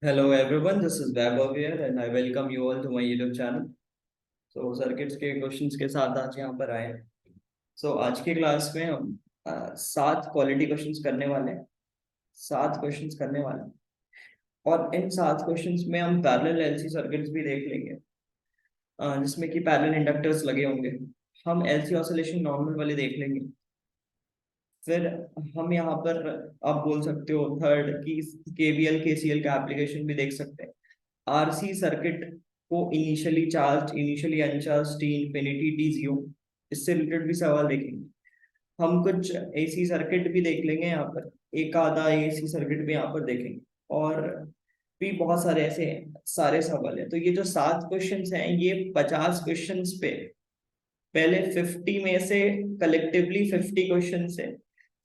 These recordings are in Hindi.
Hello everyone, this is Vaibhav here and I welcome you all to my YouTube channel. So circuits के क्वेश्चंस के साथ आज यहाँ पर आए हैं। आज की क्लास में हम 7 क्वालिटी क्वेश्चंस करने वाले हैं। 7 क्वेश्चंस करने वाले हैं और इन 7 क्वेश्चंस में हम पैरेलल एलसी सर्किट्स भी देख लेंगे, जिसमें कि पैरेलल इंडक्टर्स लगे होंगे। हम एलसी ऑसिलेशन नॉर्मल वाले देख लेंगे। फिर हम यहाँ पर आप बोल सकते हो थर्ड की केवीएल केसीएल का एप्लीकेशन भी देख सकते हैं। आरसी सर्किट को initially charge, initially अनचार्ज, T infinity, T zero, इससे रिलेटेड भी सवाल देखेंगे। हम कुछ एसी सर्किट भी देख लेंगे यहाँ पर, एक आधा एसी सर्किट भी यहाँ पर देखेंगे और भी बहुत सारे ऐसे सारे सवाल है। तो ये जो 7 क्वेश्चंस हैं ये 50 क्वेश्चंस पे, पहले 50 में से कलेक्टिवली 50 क्वेश्चन है।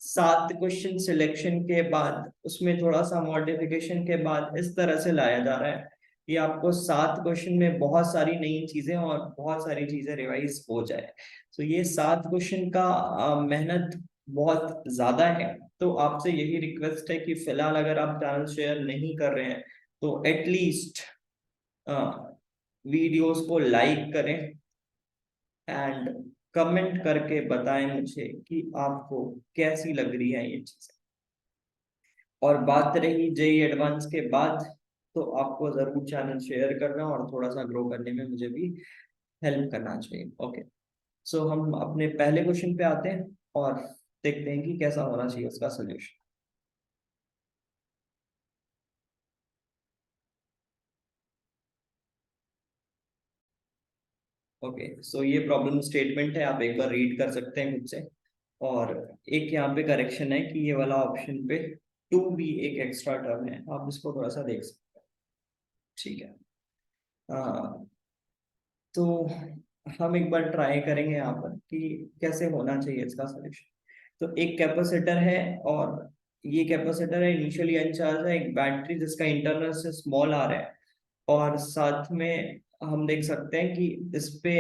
7 क्वेश्चन सिलेक्शन के बाद उसमें थोड़ा सा मॉडिफिकेशन के बाद इस तरह से लाया जा रहा है कि आपको 7 क्वेश्चन में बहुत सारी नई चीजें और बहुत सारी चीजें रिवाइज हो जाए। तो ये 7 क्वेश्चन का मेहनत बहुत ज्यादा है। तो आपसे यही रिक्वेस्ट है कि फिलहाल अगर आप चैनल शेयर नहीं कर रहे हैं तो एटलीस्ट वीडियोस को लाइक करें एंड कमेंट करके बताएं मुझे कि आपको कैसी लग रही है ये चीजें। और बात रही जेई एडवांस के बाद, तो आपको जरूर चैनल शेयर करना और थोड़ा सा ग्रो करने में मुझे भी हेल्प करना चाहिए। ओके, हम अपने पहले क्वेश्चन पे आते हैं और देखते हैं कि कैसा होना चाहिए उसका सोल्यूशन। ओके, ये प्रॉब्लम स्टेटमेंट है, आप एक बार रीड कर सकते हैं खुद से। और एक यहाँ पे करेक्शन है कि ये वाला ऑप्शन पे टू भी एक एक्स्ट्रा टर्म है, आप इसको थोड़ा सा देख सकते हैं। ठीक है। हाँ, तो हम एक बार ट्राई करेंगे यहाँ पर कि कैसे होना चाहिए इसका सोल्यूशन। तो एक कैपेसिटर है और ये कैपेसिटर है इनिशियली अनचार्ज है, एक बैटरी जिसका इंटरनल से स्मॉल आ रहा है और साथ में हम देख सकते हैं कि इस पे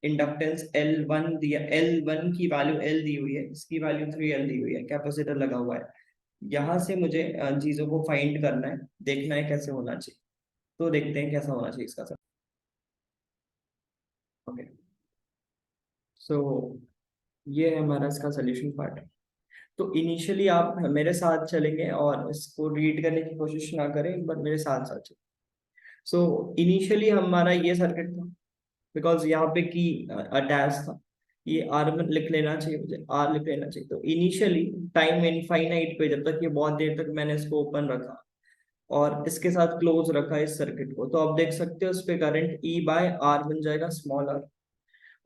इंडक्टेंस L1 दिया, L1 की वैल्यू L दी हुई है, इसकी वैल्यू 3L दी हुई है, कैपेसिटर लगा हुआ है। यहाँ से मुझे चीजों को फाइंड करना है, देखना है कैसे होना चाहिए। तो देखते हैं कैसा होना चाहिए इसका। ओके, सो ये है हमारा इसका सोल्यूशन पार्ट। तो इनिशियली आप मेरे साथ चलेंगे और इसको रीड करने की कोशिश ना करें, बट मेरे साथ साथ चलें। इनिशियली हमारा ये सर्किट था, बिकॉज यहाँ पे की अटैच था। ये आर में लिख लेना चाहिए, मुझे आर लिख लेना चाहिए। तो इनिशियली टाइम इनफाइनाइट पे, जब तक ये बहुत देर तक मैंने इसको ओपन रखा और इसके साथ क्लोज रखा इस सर्किट को, तो आप देख सकते हो इस पे करंट ई बाय आर बन जाएगा, स्मॉल आर।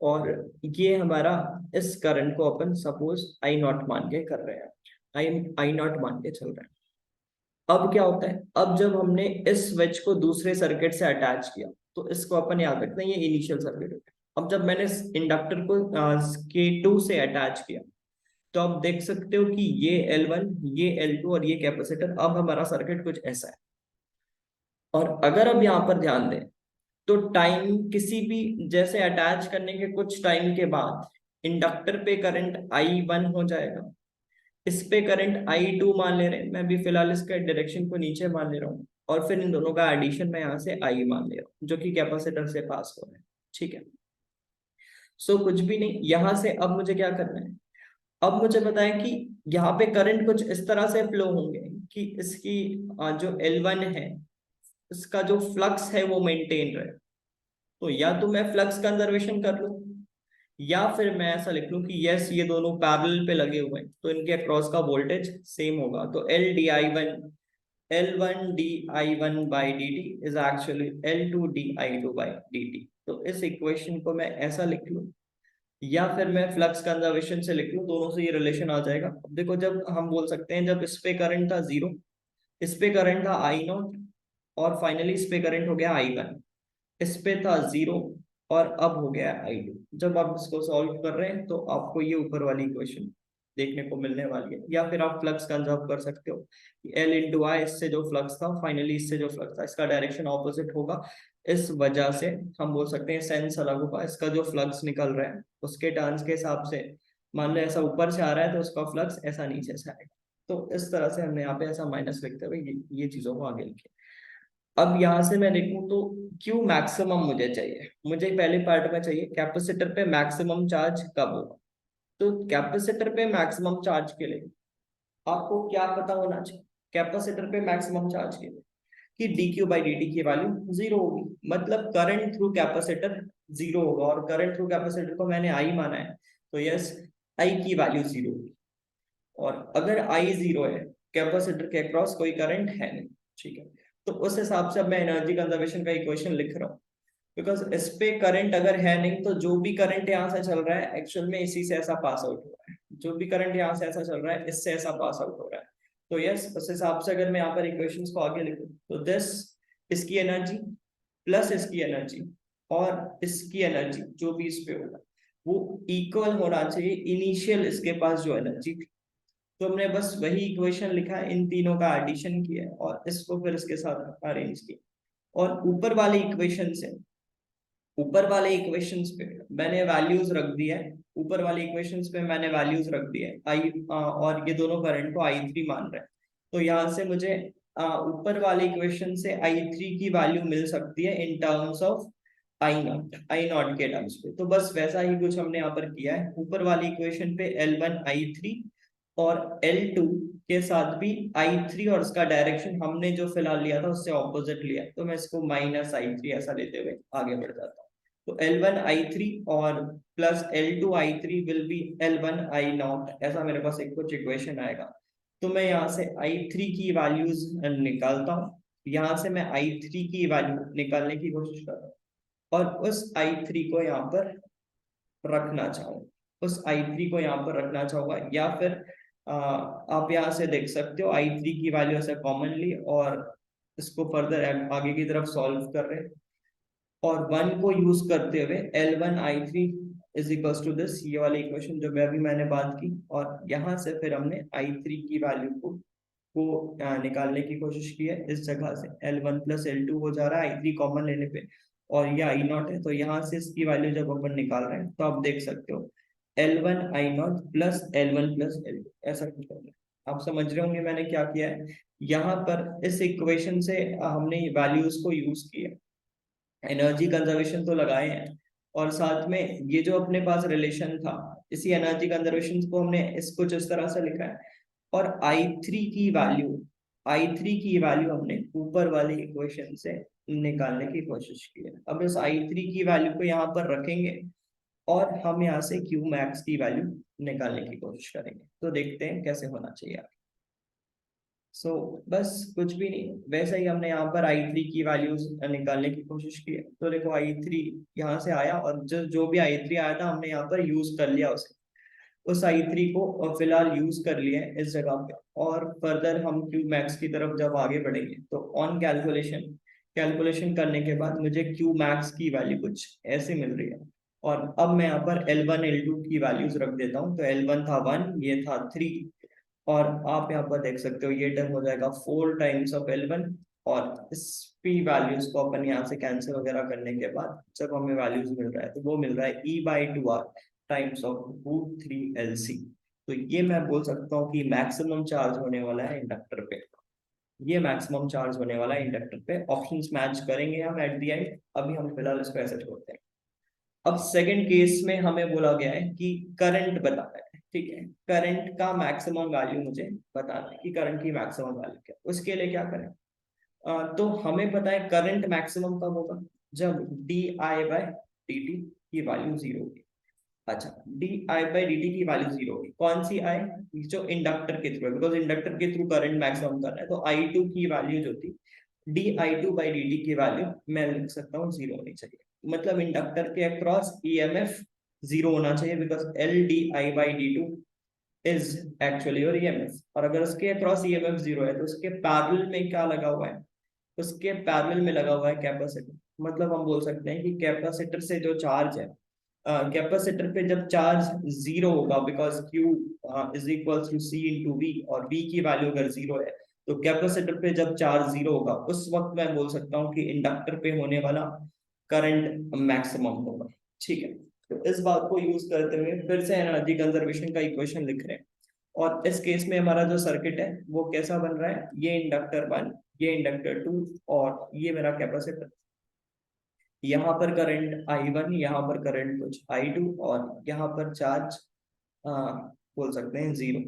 और ये हमारा, इस करंट को अपन सपोज आई नॉट मान के कर रहे हैं, आई आई नॉट मान के चल रहे हैं। अब क्या होता है, अब जब हमने इस स्विच को दूसरे सर्किट से अटैच किया, तो इसको अपन याद रखते हैं ये इनिशियल सर्किट है। अब जब मैंने इंडक्टर को K2 से अटैच किया, तो आप देख सकते हो कि ये L1, ये L2 और ये कैपेसिटर, अब हमारा सर्किट कुछ ऐसा है। और अगर अब यहाँ पर ध्यान दें तो टाइम किसी भी, जैसे अटैच करने के कुछ टाइम के बाद इंडक्टर पे करंट I1 हो जाएगा, इस पे करंट I2 मान ले रहे हैं, मैं भी फिलहाल इसका डायरेक्शन को नीचे मान ले रहा हूँ, और फिर इन दोनों का एडिशन मैं यहाँ से I मान ले रहा हूँ जो कि कैपेसिटर से पास हो रहा है। ठीक है। कुछ भी नहीं, यहाँ से अब मुझे क्या करना है, अब मुझे बताएं कि यहाँ पे करंट कुछ इस तरह से फ्लो होंगे कि इसकी जो L1 है, इसका जो फ्लक्स है वो मेंटेन रहे। तो या तो मैं फ्लक्स कंजर्वेशन कर लूं, या फिर मैं ऐसा लिख लूं कि यस ये दोनों पैरेलल पे लगे हुए हैं तो इनके अक्रॉस का वोल्टेज सेम होगा। तो L1 by D T is actually L2 by D T. तो इस इक्वेशन को मैं ऐसा लिख लूं, या फिर मैं फ्लक्स कंजर्वेशन से लिख लूं, दोनों से ये रिलेशन आ जाएगा। अब देखो, जब हम बोल सकते हैं जब इस पे करंट था जीरो, इस पे करंट था आई नॉट, और फाइनली इस पे करंट हो गया I1। इस पे था जीरो और अब हो गया I2। जब आप इसको सॉल्व कर रहे हैं तो आपको ये ऊपर वाली इक्वेशन देखने को मिलने वाली है। या फिर आप फ्लक्स कंजर्व कर सकते हो कि L इंटू आई, इससे जो फ्लक्स था फाइनली इससे जो फ्लक्स था इसका डायरेक्शन ऑपोजिट होगा। इस वजह से हम बोल सकते हैं सेंस अलग होगा, इसका जो फ्लक्स निकल रहा है उसके टर्न्स के हिसाब से, मान लो ऐसा ऊपर से आ रहा है तो उसका फ्लक्स ऐसा नीचे से आएगा। तो इस तरह से हमने यहाँ पे ऐसा माइनस लिखते हुए ये चीजों को आगे लिखे। अब यहां से मैं देखूं तो क्यू मैक्सिमम मुझे चाहिए, मुझे पहले पार्ट में चाहिए कैपेसिटर पे मैक्सिमम चार्ज कब होगा। तो कैपेसिटर पे मैक्सिमम चार्ज के लिए आपको क्या पता होना चाहिए, कैपेसिटर पे मैक्सिमम चार्ज के लिए कि dq बाई dt की वैल्यू जीरो होगी, मतलब करंट थ्रू कैपेसिटर जीरो होगा, और करंट थ्रू कैपेसिटर को मैंने आई माना है, तो यस आई की वैल्यू जीरो होगी। और अगर आई जीरो है, कैपेसिटर के अक्रॉस कोई करंट है नहीं, ठीक है, तो उस हिसाब से अब मैं एनर्जी कंजर्वेशन का इक्वेशन लिख रहा हूँ। बिकॉज इस पे करंट अगर है नहीं, तो जो भी करंट यहाँ से चल रहा है एक्चुअल में इसी से ऐसा पास आउट हो रहा है, जो भी करंट यहाँ से ऐसा चल रहा है इससे ऐसा पास आउट हो रहा है। तो यस उस हिसाब से अगर मैं यहाँ पर इक्वेशंस को आगे लिखूं तो दिस इसकी एनर्जी प्लस इसकी एनर्जी और इसकी एनर्जी जो भी इस पे होगा वो इक्वल होना चाहिए इनिशियल इसके पास जो एनर्जी थी। तो हमने बस वही इक्वेशन लिखा है, इन तीनों का एडिशन किया है और इसको फिर इसके साथ अरेंज किया। और ऊपर वाले इक्वेशंस पे मैंने वैल्यूज रख दी है, ऊपर वाले इक्वेशंस पे मैंने वैल्यूज रख दी है आई, और ये दोनों करंट को आई थ्री मान रहे हैं। तो यहाँ से मुझे ऊपर वाले इक्वेशन से आई थ्री की वैल्यू मिल सकती है in terms of I not के टर्म्स पे। तो बस वैसा ही कुछ हमने यहाँ पर किया है, ऊपर वाली इक्वेशन पे एल वन आई थ्री और L2 के साथ भी I3 और उसका डायरेक्शन हमने जो फिलहाल लिया था उससे ऑपोजिट लिया, तो मैं इसको माइनस I3 ऐसा लेते हुए आगे बढ़ जाता हूँ। तो L1 I3 और plus L2 I3 will be L1 I not, ऐसा मेरे पास एक कुछ इक्वेशन आएगा। तो मैं यहाँ से I3 की वैल्यूज निकालता हूँ, यहाँ से मैं I3 की वैल्यू निकालने की कोशिश कर रहा हूँ और उस I3 को यहाँ पर रखना चाहूंगा, उस I3 को यहाँ पर रखना चाहूंगा, या फिर आप यहाँ से देख सकते हो I3 की वैल्यू ऐसे कॉमन ली और इसको फर्दर आगे की तरफ सॉल्व कर रहे हैं और वन को यूज करते हुए L1 I3 is equals to this, ये वाली इक्वेशन जो मैं अभी मैंने बात की, और यहाँ से फिर हमने I3 की वैल्यू को निकालने की कोशिश की है। इस जगह से L1 प्लस L2 हो जा रहा है I3 कॉमन लेने पे, और ये आई नॉट है, तो यहाँ से इसकी वैल्यू जब अपन निकाल रहे हैं तो आप देख सकते हो L1 I not plus L1 plus L2 ऐसा कुछ हो रहा है। आप समझ रहे होंगे मैंने क्या किया है, यहाँ पर इस इक्वेशन से हमने वैल्यूज को यूज किया, एनर्जी कंजर्वेशन तो लगाए हैं, और साथ में ये जो अपने पास रिलेशन था इसी एनर्जी कंजर्वेशन को हमने इस कुछ इस तरह से लिखा है, और आई थ्री की वैल्यू हमने ऊपर वाली इक्वेशन से निकालने की कोशिश की है। अब इस आई थ्री की वैल्यू को यहाँ पर रखेंगे और हम यहाँ से क्यू मैक्स की वैल्यू निकालने की कोशिश करेंगे, तो देखते हैं कैसे होना चाहिए। सो बस कुछ भी नहीं, वैसे ही हमने यहाँ पर I3 की वैल्यूज निकालने की कोशिश की है। तो देखो I3 यहाँ से आया और जो जो भी I3 आया था हमने यहाँ पर यूज कर लिया उसे, उस I3 को फिलहाल यूज कर लिया है इस जगह पे। और फर्दर हम क्यू मैक्स की तरफ जब आगे बढ़ेंगे तो ऑन कैलकुलेशन कैलकुलेशन करने के बाद मुझे क्यू मैक्स की वैल्यू कुछ ऐसे मिल रही है। और अब मैं यहाँ पर L1 L2 की वैल्यूज रख देता हूँ, तो L1 था 1, ये था 3, और आप यहाँ पर देख सकते हो ये टर्म हो जाएगा 4 टाइम्स ऑफ L1, और इस पी वैल्यूज को अपन यहाँ से कैंसिल वगैरह करने के बाद जब हमें वैल्यूज मिल रहा है तो वो मिल रहा है E/2R टाइम्स ऑफ √3LC। तो ये मैं बोल सकता हूँ कि मैक्सिमम चार्ज होने वाला है इंडक्टर पे, ये मैक्सिमम चार्ज होने वाला है इंडक्टर पे। ऑप्शंस मैच करेंगे हम एट द एंड, अभी हम फिलहाल इसको ऐसे छोड़ते हैं। अब सेकंड केस में हमें बोला गया है कि करंट बताना है, ठीक है, करंट का मैक्सिमम वैल्यू मुझे बताना है कि करंट की मैक्सिमम वैल्यू क्या, उसके लिए क्या करें। तो हमें पता है करंट मैक्सिमम कब होगा, जब di/dt की वैल्यू जीरो होगी। अच्छा, di/dt की वैल्यू जीरो होगी, कौन सी आई, जो इंडक्टर के थ्रू है, बिकॉज इंडक्टर के थ्रू करंट मैक्सिमम कर रहा है, तो I2 की वैल्यू जो थी di2/dt की वैल्यू मैं लिख सकता हूँ जीरो होनी चाहिए, मतलब इंडक्टर के अक्रॉस ईएमएफ जीरो होना चाहिए, because LdI/dt is actually your EMF. और अगर उसके अक्रॉस ईएमएफ जीरो है तो उसके पैरेलल में क्या लगा हुआ है, उसके पैरेलल में लगा हुआ है कैपेसिटर। मतलब हम बोल सकते हैं कि कैपेसिटर से जो चार्ज है, कैपेसिटर पे जब चार्ज जीरो होगा, because Q is equal to C into V, और V की वैल्यू अगर जीरो है तो कैपेसिटर पे जब चार्ज जीरो होगा उस वक्त मैं बोल सकता हूँ कि इंडक्टर पे होने वाला करंट मैक्सिमम होगा। ठीक है, तो इस बात को यूज करते हुए फिर से एनर्जी कंजर्वेशन का इक्वेशन लिख रहे हैं, और इस केस में हमारा जो सर्किट है वो कैसा बन रहा है, ये इंडक्टर 1, ये इंडक्टर 2 और ये मेरा कैपेसिटर। यहाँ पर करंट I1, यहाँ पर करंट कुछ I2 और यहाँ पर चार्ज बोल सकते हैं जीरो,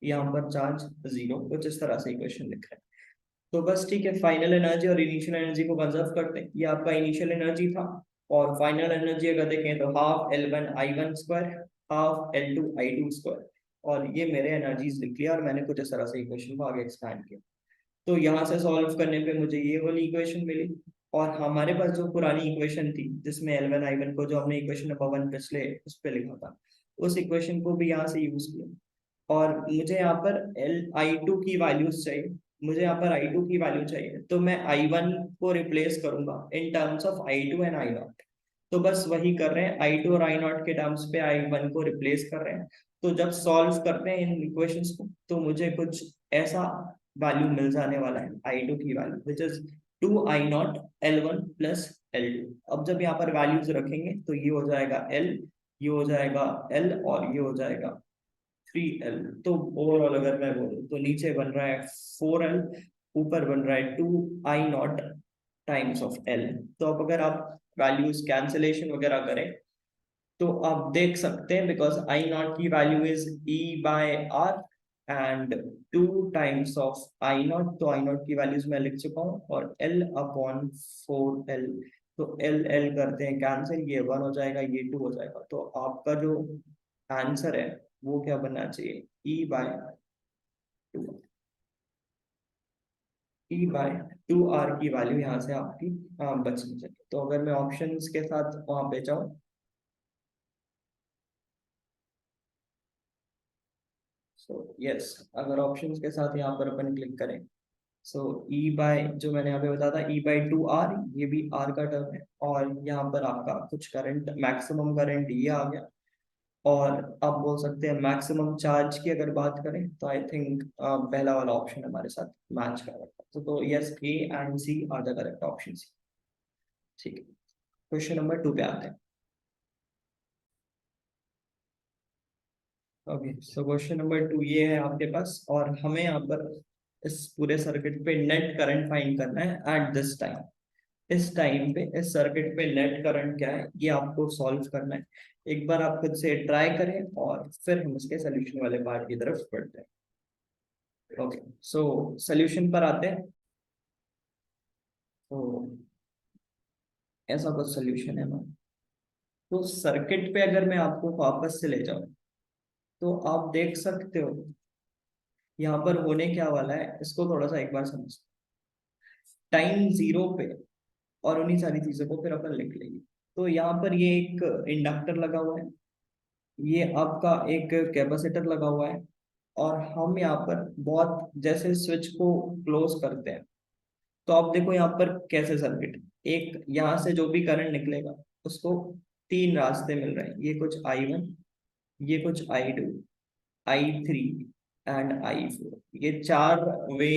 यहाँ पर चार्ज जीरो, कुछ इस तरह से इक्वेशन लिख रहे हैं। तो बस ठीक है, फाइनल एनर्जी और इनिशियल एनर्जी को कंजर्व करते हैं। ये आपका इनिशियल एनर्जी था, और फाइनल एनर्जी अगर देखें तो half L1 I1 square, half L2 I2 square. और ये मेरे एनर्जीज लिख लिया और मैंने कुछ इस तरह से इक्वेशन को आगे एक्सपैंड किया। तो यहाँ से सॉल्व करने पे मुझे ये वाली इक्वेशन मिली। और हमारे पास जो पुरानी इक्वेशन थी जिसमें L1 I1 को जो हमने इक्वेशन नंबर 1 पिछले उस पर लिखा था, उस इक्वेशन को भी यहाँ से यूज किया। और मुझे यहाँ पर I2 की वैल्यूज चाहिए, मुझे यहाँ पर I2 की वैल्यू चाहिए, तो मैं I1 को रिप्लेस करूंगा in terms of I2 and I0। तो बस वही कर रहे हैं, I2 और I0 के टर्म्स पे I1 को रिप्लेस कर रहे हैं। तो जब सॉल्व करते हैं इन इक्वेशंस को तो मुझे कुछ ऐसा वैल्यू मिल जाने वाला है I2 की value, which is 2I0 L1 plus L2। अब जब यहाँ पर वैल्यूज रखेंगे तो ये हो जाएगा L, ये हो जाएगा L और ये हो जाएगा 3L। तो ओवरऑल अगर मैं बोलूँ तो नीचे बन रहा है 4L, ऊपर बन रहा है 2I0 टाइम्स ऑफ L। तो अब अगर आप वैल्यूज कैंसिलेशन वगैरह करें तो आप देख सकते हैं, बिकॉज I0 की value is E/R and 2 times of I0, तो I0 की वैल्यूज मैं लिख चुका हूँ, और L/4L। तो L करते हैं कैंसिल, ये 1 हो जाएगा, ये 2 हो जाएगा। तो आपका जो आंसर है वो क्या बनना चाहिए, E/2। E/2R की वैल्यू यहाँ से आपकी बचनी चाहिए। तो अगर मैं ऑप्शंस के साथ वहां पे जाऊँ, सो यस, अगर ऑप्शंस के साथ यहाँ पर अपन क्लिक करें, सो जो मैंने यहाँ पे बताया था E/2R, ये भी R का टर्म है। और यहाँ पर आपका कुछ करंट, मैक्सिमम करंट ये आ गया। और आप बोल सकते हैं मैक्सिमम चार्ज की अगर बात करें तो आई थिंक पहला वाला ऑप्शन हमारे साथ मैच कर रहा है। तो yes, A and C are the correct option. ठीक है, क्वेश्चन नंबर 2 पे आते हैं। ओके, सो क्वेश्चन नंबर 2 ये है आपके पास, और हमें यहाँ पर इस पूरे सर्किट पे नेट करंट फाइंड करना है एट दिस टाइम। इस टाइम पे इस सर्किट पे नेट करंट क्या है ये आपको सॉल्व करना है। एक बार आप खुद से ट्राई करें और फिर हम इसके सोल्यूशन वाले पार्ट की तरफ बढ़ते हैं। ओके, सो सोल्यूशन पर आते हैं। तो ऐसा कुछ सोल्यूशन है ना, तो सर्किट पे अगर मैं आपको वापस से ले जाऊं तो आप देख सकते हो यहाँ पर होने क्या वाला है, इसको थोड़ा सा एक बार समझ। टाइम जीरो पे, और उन्हीं सारी चीजों को फिर अपन लिख लेंगे। तो यहाँ पर ये एक इंडक्टर लगा हुआ है, ये आपका एक कैपेसिटर लगा हुआ है, और हम यहाँ पर बहुत जैसे स्विच को क्लोज करते हैं, तो आप देखो यहाँ पर कैसे सर्किट, एक यहाँ से जो भी करंट निकलेगा उसको 3 रास्ते मिल रहे हैं, ये कुछ I1, ये कुछ I2, I3 एंड I4, ये 4 वे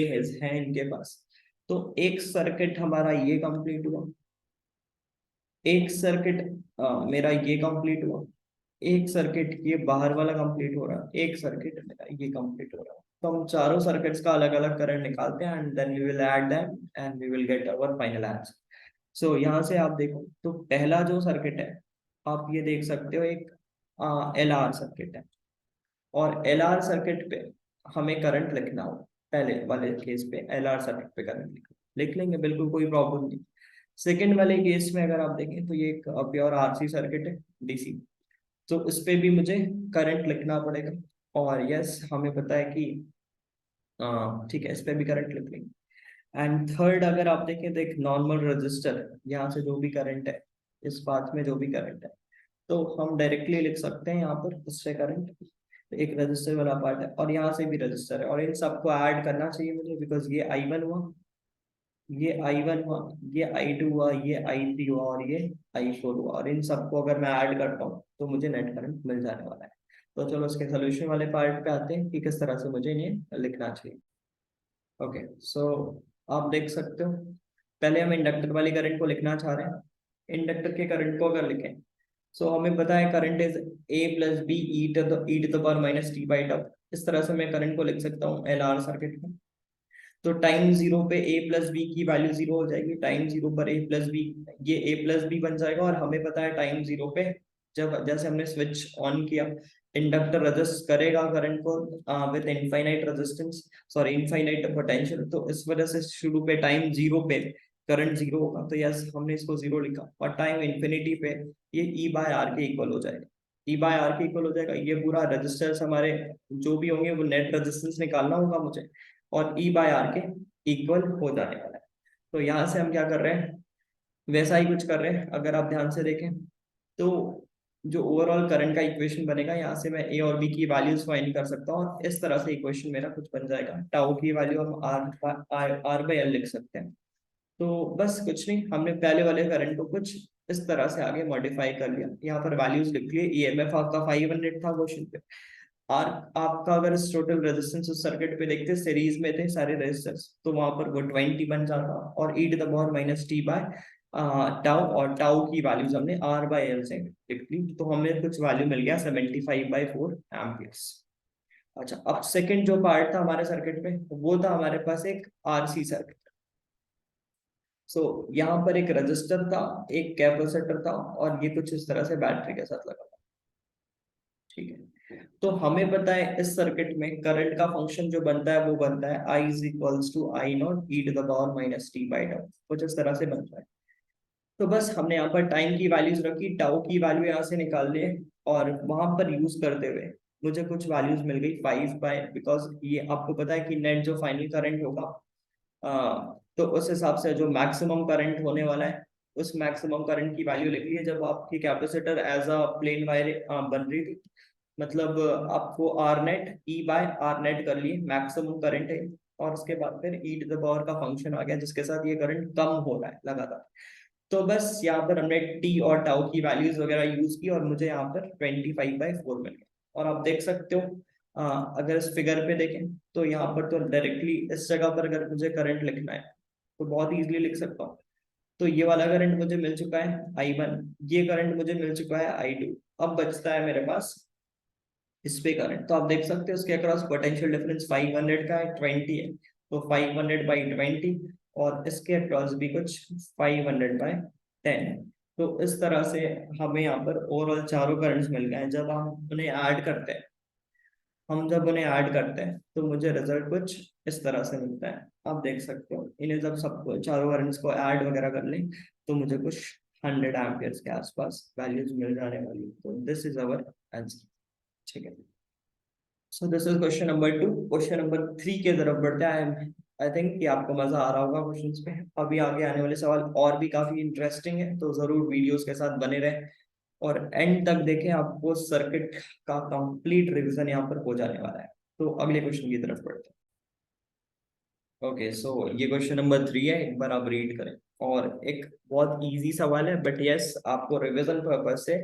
हैं इनके पास। तो एक सर्किट हमारा ये कंप्लीट हुआ, एक सर्किट मेरा ये कंप्लीट हुआ, एक सर्किट ये बाहर वाला कंप्लीट हो रहा है, एक सर्किट मेरा ये कंप्लीट हो रहा है। तो हम चारों सर्किट्स का अलग अलग करंट निकालते हैं and then we will add them and we will get our final answer. So यहाँ से आप देखो तो पहला जो सर्किट है, आप ये देख सकते हो एक LR सर्किट है, और LR सर्किट पे हमें करंट लिखना हो। पहले वाले केस पे LR सर्किट पे करंट लिख लेंगे, बिल्कुल कोई प्रॉब्लम नहीं। सेकेंड वाले केस में अगर आप देखें तो ये एक प्योर RC सर्किट है, DC। तो इस पे भी मुझे करंट लिखना पड़ेगा। और यस, हमें पता है कि ठीक है, इस पे भी करंट लिख लेंगे। एंड थर्ड अगर आप देखें तो एक नॉर्मल रजिस्टर है, यहाँ से जो भी करंट है, इस पाथ में जो भी करंट है, तो हम डायरेक्टली लिख सकते हैं यहाँ पर उससे करंट। तो एक रजिस्टर वाला पार्ट है और यहाँ से भी रजिस्टर है, और इन सबको ऐड करना चाहिए मुझे, बिकॉज ये I1 हुआ, ये I1 हुआ, ये I2 हुआ, ये I3 हुआ और ये I4 हुआ, और इन सबको अगर मैं ऐड करता हूँ तो मुझे नेट करंट मिल जाने वाला है। तो चलो इसके सोल्यूशन वाले पार्ट पे आते हैं कि किस तरह से मुझे इन्हें लिखना चाहिए। ओके, सो आप देख सकते हो, पहले हम इंडक्टर वाली करंट को लिखना चाह रहे हैं। इंडक्टर के करंट को अगर लिखें सो हमें पता है current is A plus B E to the power minus T by tau. इस तरह से मैं करंट को लिख सकता हूँ एल आर सर्किट में। तो टाइम जीरो पे ए प्लस बी की वैल्यू जीरो हो जाएगी, टाइम जीरो पर ए प्लस बी, ये ए प्लस बी बन जाएगा। और हमें पता है टाइम जीरो पे जब जैसे हमने स्विच ऑन किया, इंडक्टर रजिस्ट करेगा करंट को with infinite resistance, sorry infinite potential. तो इस वजह से शुरू पे टाइम जीरो पे करंट जीरो होगा, तो यस हमने इसको जीरो लिखा। और टाइम इन्फिनिटी पे ये ई बाय आर के इक्वल हो जाएगा, ई बाय आर के इक्वल हो जाएगा। ये पूरा रेजिस्टेंस हमारे जो भी होंगे वो नेट रेजिस्टेंस निकालना होगा मुझे, और ई बाय आर के इक्वल हो जाने वाला है। तो यहाँ से हम क्या कर रहे हैं, वैसा ही कुछ कर रहे हैं। अगर आप ध्यान से देखें तो जो ओवरऑल करंट का इक्वेशन बनेगा, यहाँ से मैं ए और बी की वैल्यूज फाइंड कर सकता हूँ, और इस तरह से इक्वेशन मेरा कुछ बन जाएगा। टाउ की वैल्यू हम आर बाई एल लिख सकते हैं। तो बस कुछ नहीं, हमने पहले वाले करंट को कुछ इस तरह से आगे मॉडिफाई कर लिया। यहाँ पर वैल्यूज लिख लिए। ईएमएफ आपका 500 था क्वेश्चन पे। आर आपका अगर इस टोटल रेजिस्टेंस उस सर्किट पे देखते सीरीज में थे सारे रेजिस्टेंस, तो वहां पर वो 20 बन जाता। और e to the power minus t by tau, और टाउ की वैल्यूज हमने आर बाय एल से लिख ली। तो हमें कुछ वैल्यू मिल गया 75/4 एम्पियर्स। अच्छा, अब सेकंड जो पार्ट था हमारे सर्किट में, वो था हमारे पास एक आरसी सर्किट। सो यहाँ पर एक रजिस्टर था, एक कैपेसिटर था, और ये कुछ इस तरह से बैटरी के साथ लगा था। ठीक है, तो हमें पता है इस सर्किट में करंट का फंक्शन जो बनता है वो बनता है I is equals to I not e to the power minus T by tau, कुछ इस तरह से बनता है। तो बस हमने यहाँ पर टाइम की वैल्यूज रखी, टाउ की वैल्यू यहाँ से निकाल लिए, और वहां पर यूज करते हुए मुझे कुछ वैल्यूज मिल गई 5 बाय, बिकॉज ये आपको पता है कि नेट जो फाइनल करंट होगा, तो उस हिसाब से जो मैक्सिमम करंट होने वाला है, उस मैक्सिमम करंट की वैल्यू लिख ली है। जब आपकी capacitor as a plain wire बन रही थी, मतलब आपको R net E by R net कर लिए, मैक्सिमम करंट है। और उसके बाद फिर ई टू द पावर का फंक्शन आ गया, जिसके साथ ये करंट कम हो रहा है लगातार। तो बस यहाँ पर हमने टी और टाउ की वैल्यूज वगैरह यूज की, और मुझे यहाँ पर 25/4 मिल गया। और आप देख सकते हो, अगर इस फिगर पे देखें तो यहाँ पर तो डायरेक्टली इस जगह पर अगर मुझे करंट लिखना है तो बहुत इजीली लिख सकता हूँ। तो ये वाला करंट मुझे मिल चुका है I1, ये करंट मुझे मिल चुका है I2। अब बचता है मेरे पास इस पे करंट। तो आप देख सकते हो उसके अक्रॉस पोटेंशियल डिफरेंस 500 का है, 20 है, तो 500/20। और इसके अक्रॉस भी कुछ 500/10 है। तो इस तरह से हमें यहाँ पर ओवरऑल चारों करंट्स मिल गए हैं। जब हम उन्हें ऐड करते हैं, जब उन्हें ऐड करते हैं तो मुझे रिजल्ट कुछ इस तरह से मिलता है। आप देख सकते हो, इन्हें जब सबको चारों करंट्स को ऐड वगैरह कर लें तो मुझे कुछ 100 एम्पियर्स के आसपास वैल्यूज मिल जाने वाली। तो दिस इज अवर आंसर। ठीक है, so this is question number 2। Question number 3 की तरफ बढ़ते हैं। आई थिंक कि आपको मजा आ रहा होगा क्वेश्चंस पे। अभी आगे आने वाले सवाल और भी काफी इंटरेस्टिंग है, तो जरूर वीडियोस के साथ बने रहें और एंड तक देखें। आपको सर्किट का कंप्लीट रिवीजन यहाँ पर हो जाने वाला है। तो अगले क्वेश्चन की तरफ बढ़ते हैं। ओके, सो ये क्वेश्चन नंबर 3 है, एक बार आप रीड करें। और एक बहुत इजी सवाल है, बट यस आपको रिवीजन पर्पज से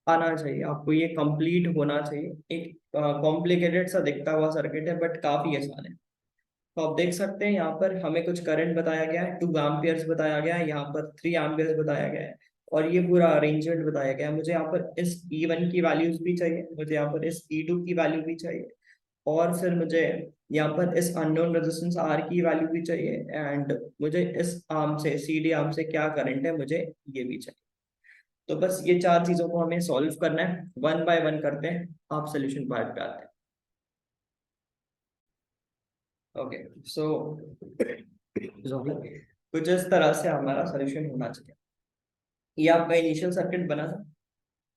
आना चाहिए, आपको ये कंप्लीट होना चाहिए। एक कॉम्प्लिकेटेड सा दिखता हुआ सर्किट है, बट काफी आसान है। तो आप देख सकते हैं यहाँ पर हमें कुछ करंट बताया गया है, 2 एम्पियर्स बताया गया है, यहाँ पर 3 एम्पियर्स बताया गया है, और ये पूरा अरेंजमेंट बताया गया है। मुझे यहाँ पर इस E1 की वैल्यूज भी चाहिए, मुझे यहाँ पर इस E2 की वैल्यू भी चाहिए, और फिर मुझे यहाँ पर इस अननोन रेजिस्टेंस R की वैल्यू भी चाहिए, एंड मुझे इस आर्म से CD आर्म से क्या करंट है मुझे ये भी चाहिए। तो बस ये 4 चीजों को हमें सॉल्व करना है, वन बाय वन करते हैं। आप सोल्यूशन पार्ट पे आते हैं। ओके, सो कुछ इस तरह से हमारा सोल्यूशन होना चाहिए। ये आपका इनिशियल सर्किट बना था।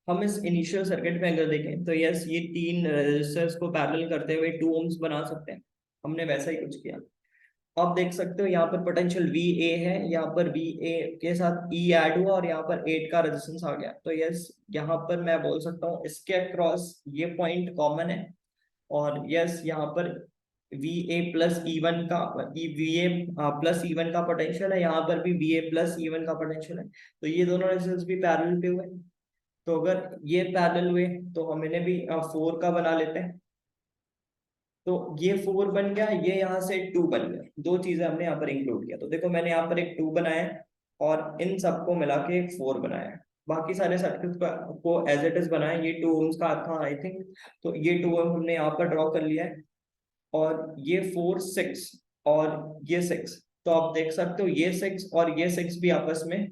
हम इस इनिशियल सर्किट में अगर देखें तो यस, ये 3 रेजिस्टर्स को पैरेलल करते हुए 2 ohms बना सकते हैं। हमने वैसा ही कुछ किया। आप देख सकते हो यहाँ पर पोटेंशियल VA है, यहाँ पर VA के साथ E ऐड हुआ, और यहाँ पर 8 का रेजिस्टेंस आ गया। तो यस, यहाँ पर मैं बोल सकता हूँ इसके अक्रॉस ये पॉइंट कॉमन है। और यस, यहाँ पर VA प्लस E1 का VA प्लस E1 का पोटेंशियल है, यहाँ पर भी VA प्लस E1 का पोटेंशियल है। तो ये दोनों रेजिस्टेंस भी पैरेलल पे हुए। तो अगर ये पैरेलल हुए तो हम इन्हें भी 4 का बना लेते हैं। तो ये 4 बन गया, ये यहाँ से 2 बन गया। दो चीजें हमने यहाँ पर इंक्लूड किया। तो देखो मैंने यहाँ पर एक 2 बनाया है, और इन सबको मिला के एक 4 बनाया है। बाकी सारे सर्किट को एज इट इज बनाए, ये 2 ओम्स का था आई थिंक, तो ये 2 ओम हमने यहाँ पर ड्रॉ कर लिया है, और ये 4 6 और ये 6, तो आप देख सकते हो ये 6 और ये 6 भी आपस में,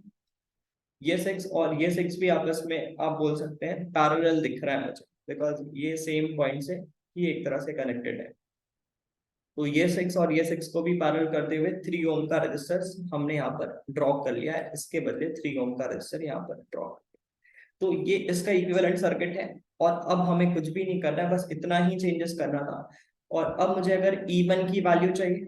ये 6 और ये 6 भी आपस में आप बोल सकते हैं पैरेलल दिख रहा है मुझे, बिकॉज ये सेम पॉइंट से ही एक तरह से कनेक्टेड है। तो ये 6 और ये 6 को भी पैरेलल करते हुए 3 ओम का रेजिस्टर हमने यहाँ पर ड्रॉ कर लिया है, इसके बदले 3 ओम का रेजिस्टर यहाँ पर ड्रॉ। तो ये इसका इक्विवेलेंट सर्किट है, और अब हमें कुछ भी नहीं करना है, बस इतना ही चेंजेस करना था। और अब मुझे अगर E1 की वैल्यू चाहिए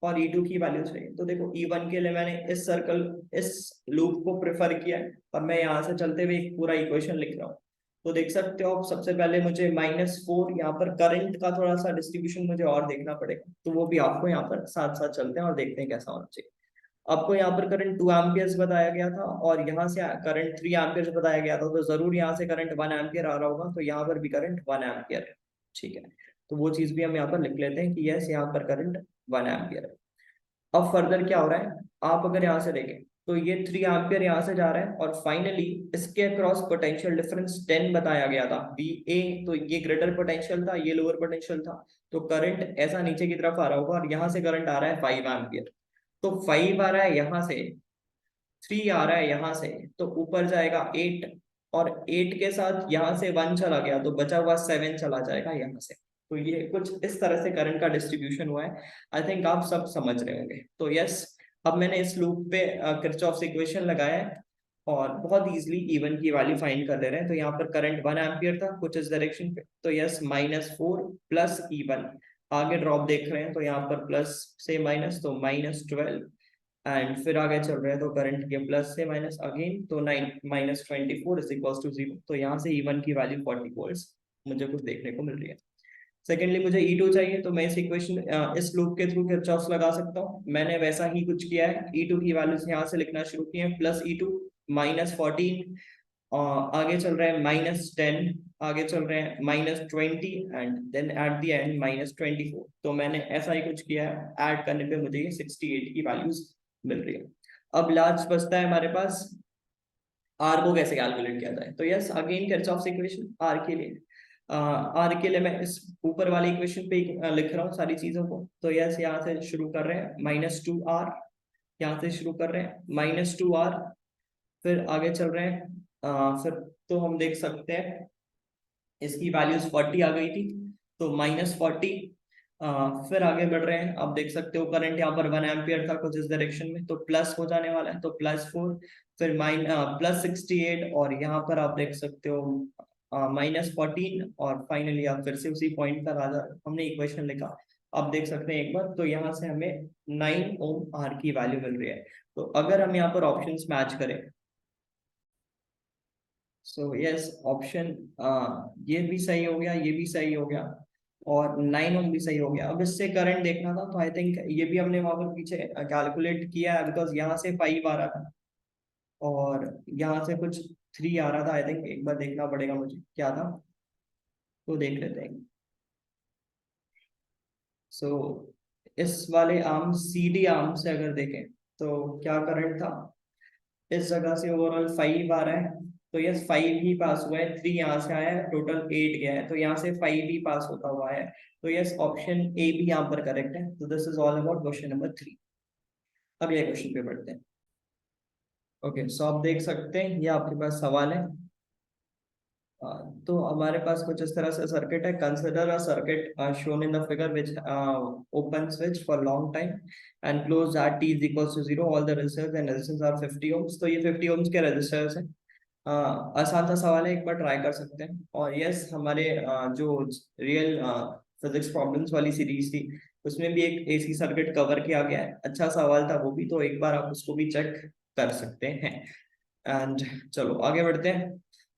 और E2 की वैल्यू चाहिए, तो देखो E1 के लिए मैंने इस सर्कल, इस लूप को प्रेफर किया है, और मैं यहाँ से चलते हुए एक पूरा इक्वेशन लिख रहा हूँ। तो देख सकते हो, सबसे पहले मुझे -4 यहाँ पर करंट का थोड़ा सा डिस्ट्रीब्यूशन मुझे और देखना पड़ेगा, तो वो भी आपको यहाँ पर साथ साथ चलते हैं और देखते हैं कैसा होना चाहिए। आपको यहाँ पर करंट 2 एम्पियर्स बताया गया था, और यहाँ से करंट 3 एम्पियर्स बताया गया था, तो जरूर यहाँ से करंट 1 एम्पियर आ रहा होगा, तो यहाँ पर भी करंट 1 एम्पियर है। ठीक है, तो वो चीज भी हम यहाँ पर लिख लेते हैं कि यस, यहाँ पर करंट 1 एम्पियर है। अब फर्दर क्या हो रहा है, आप अगर यहाँ से देखें, तो ये 3 एम्पियर यहाँ से जा रहा है, और फाइनली इसके अक्रॉस पोटेंशियल डिफरेंस 10 बताया गया था VA, तो ये ग्रेटर पोटेंशियल था, ये लोअर पोटेंशियल था, तो करंट ऐसा नीचे की तरफ आ रहा होगा, और यहाँ से करंट आ रहा है 5 एम्पियर। तो 5 आ रहा है यहाँ से, 3 आ रहा है यहाँ से, तो ऊपर जाएगा 8, और 8 के साथ यहाँ से 1 चला गया, तो बचा हुआ 7 चला जाएगा यहाँ से। तो ये कुछ इस तरह से करंट का डिस्ट्रीब्यूशन हुआ है। आई थिंक आप सब समझ रहे होंगे। तो यस, अब मैंने इस लूप पे किरचॉफ्स इक्वेशन लगाया है, और बहुत इजीली E1 की वैल्यू फाइंड कर ले रहे हैं। तो यहाँ पर करंट 1 एम्पियर था कुछ इस डायरेक्शन पे, तो यस -4 प्लस E1, आगे ड्रॉप देख रहे हैं, तो यहाँ पर प्लस से माइनस, तो -12, एंड फिर आगे चल रहे हैं, तो करंट के प्लस से माइनस अगेन, तो 9 -24 इज इक्वल टू 0। तो यहाँ से E1 की वैल्यू 40 वोल्ट्स मुझे कुछ देखने को मिल रही है। सेकेंडली मुझे E2 चाहिए, तो मैं इस इक्वेशन, इस लूप के थ्रू किरचॉफ्स लगा सकता हूँ। मैंने वैसा ही कुछ किया है, E2 की वैल्यूज यहाँ से लिखना शुरू की है, प्लस E2 -14, आगे चल रहे हैं -10, आगे चल रहे हैं -20, and then at the end -24। तो मैंने ऐसा ही कुछ किया है, ऐड करने पे मुझे ये 68 की वैल्यूज मिल रही है। अब लास्ट बचता है हमारे पास, आर को कैसे कैलकुलेट किया जाए। तो yes, again Kirchhoff's equation R के लिए, आर के लिए मैं इस ऊपर वाली इक्वेशन पे लिख रहा हूँ सारी चीजों को। तो यस, यहाँ से शुरू कर रहे हैं -2R, यहाँ से शुरू कर रहे हैं -2R, फिर आगे चल रहे हैं, फिर तो हम देख सकते हैं इसकी वैल्यूज 40 आ गई थी, तो -40, फिर आगे बढ़ रहे हैं। आप देख सकते हो करंट यहाँ पर 1 एम्पियर था कुछ इस डायरेक्शन में, तो प्लस हो जाने वाला है, तो +4, फिर +68, और यहाँ पर आप देख सकते हो -14, और फाइनली आप फिर से उसी पॉइंट पर आ जा, हमने इक्वेशन लिखा। आप देख सकते हैं एक बार, तो यहाँ से हमें 9 ओम आर की वैल्यू मिल रही है। तो अगर हम यहाँ पर ऑप्शंस मैच करें, सो यस, ऑप्शन, ये भी सही हो गया, ये भी सही हो गया, और 9 ओम भी सही हो गया। अब इससे करंट देखना था, तो आई थिंक ये भी हमने वहां पर पीछे कैलकुलेट किया है, बिकॉज यहाँ से 5 आ रहा था, और यहाँ से कुछ 3 आ रहा था। आई थिंक एक बार देखना पड़ेगा मुझे क्या था, तो देख लेते हैं। सो इस वाले आर्म, CD आर्म से अगर देखें, तो क्या करंट था, इस जगह से ओवरऑल 5 आ रहा है, तो यस 5 ही पास हुआ है, 3 यहाँ से आया है, टोटल 8 गया है, तो यहाँ से 5 ही पास होता हुआ है। तो यस, ऑप्शन ए भी यहाँ पर करेक्ट है। तो this is all about question number 3। अब ये क्वेश्चन पे बढ़ते हैं। ओके, सो आप देख सकते हैं ये आपके पास सवाल है। तो हमारे पास कुछ इस तरह से सर्किट है। Consider a circuit shown in the figure which open switch for long time and close at t is equals to 0, all the resistors and resistance are 50 ohms। तो ये 50 ohms के रेजिस्टर्स हैं। आसान सा सवाल है, एक बार ट्राई कर सकते हैं। और यस, हमारे जो रियल फिजिक्स प्रॉब्लम्स वाली सीरीज थी, उसमें भी एक AC सर्किट कवर किया गया है, अच्छा सवाल था वो भी, तो एक बार आप उसको भी चेक कर सकते हैं। एंड चलो आगे बढ़ते हैं।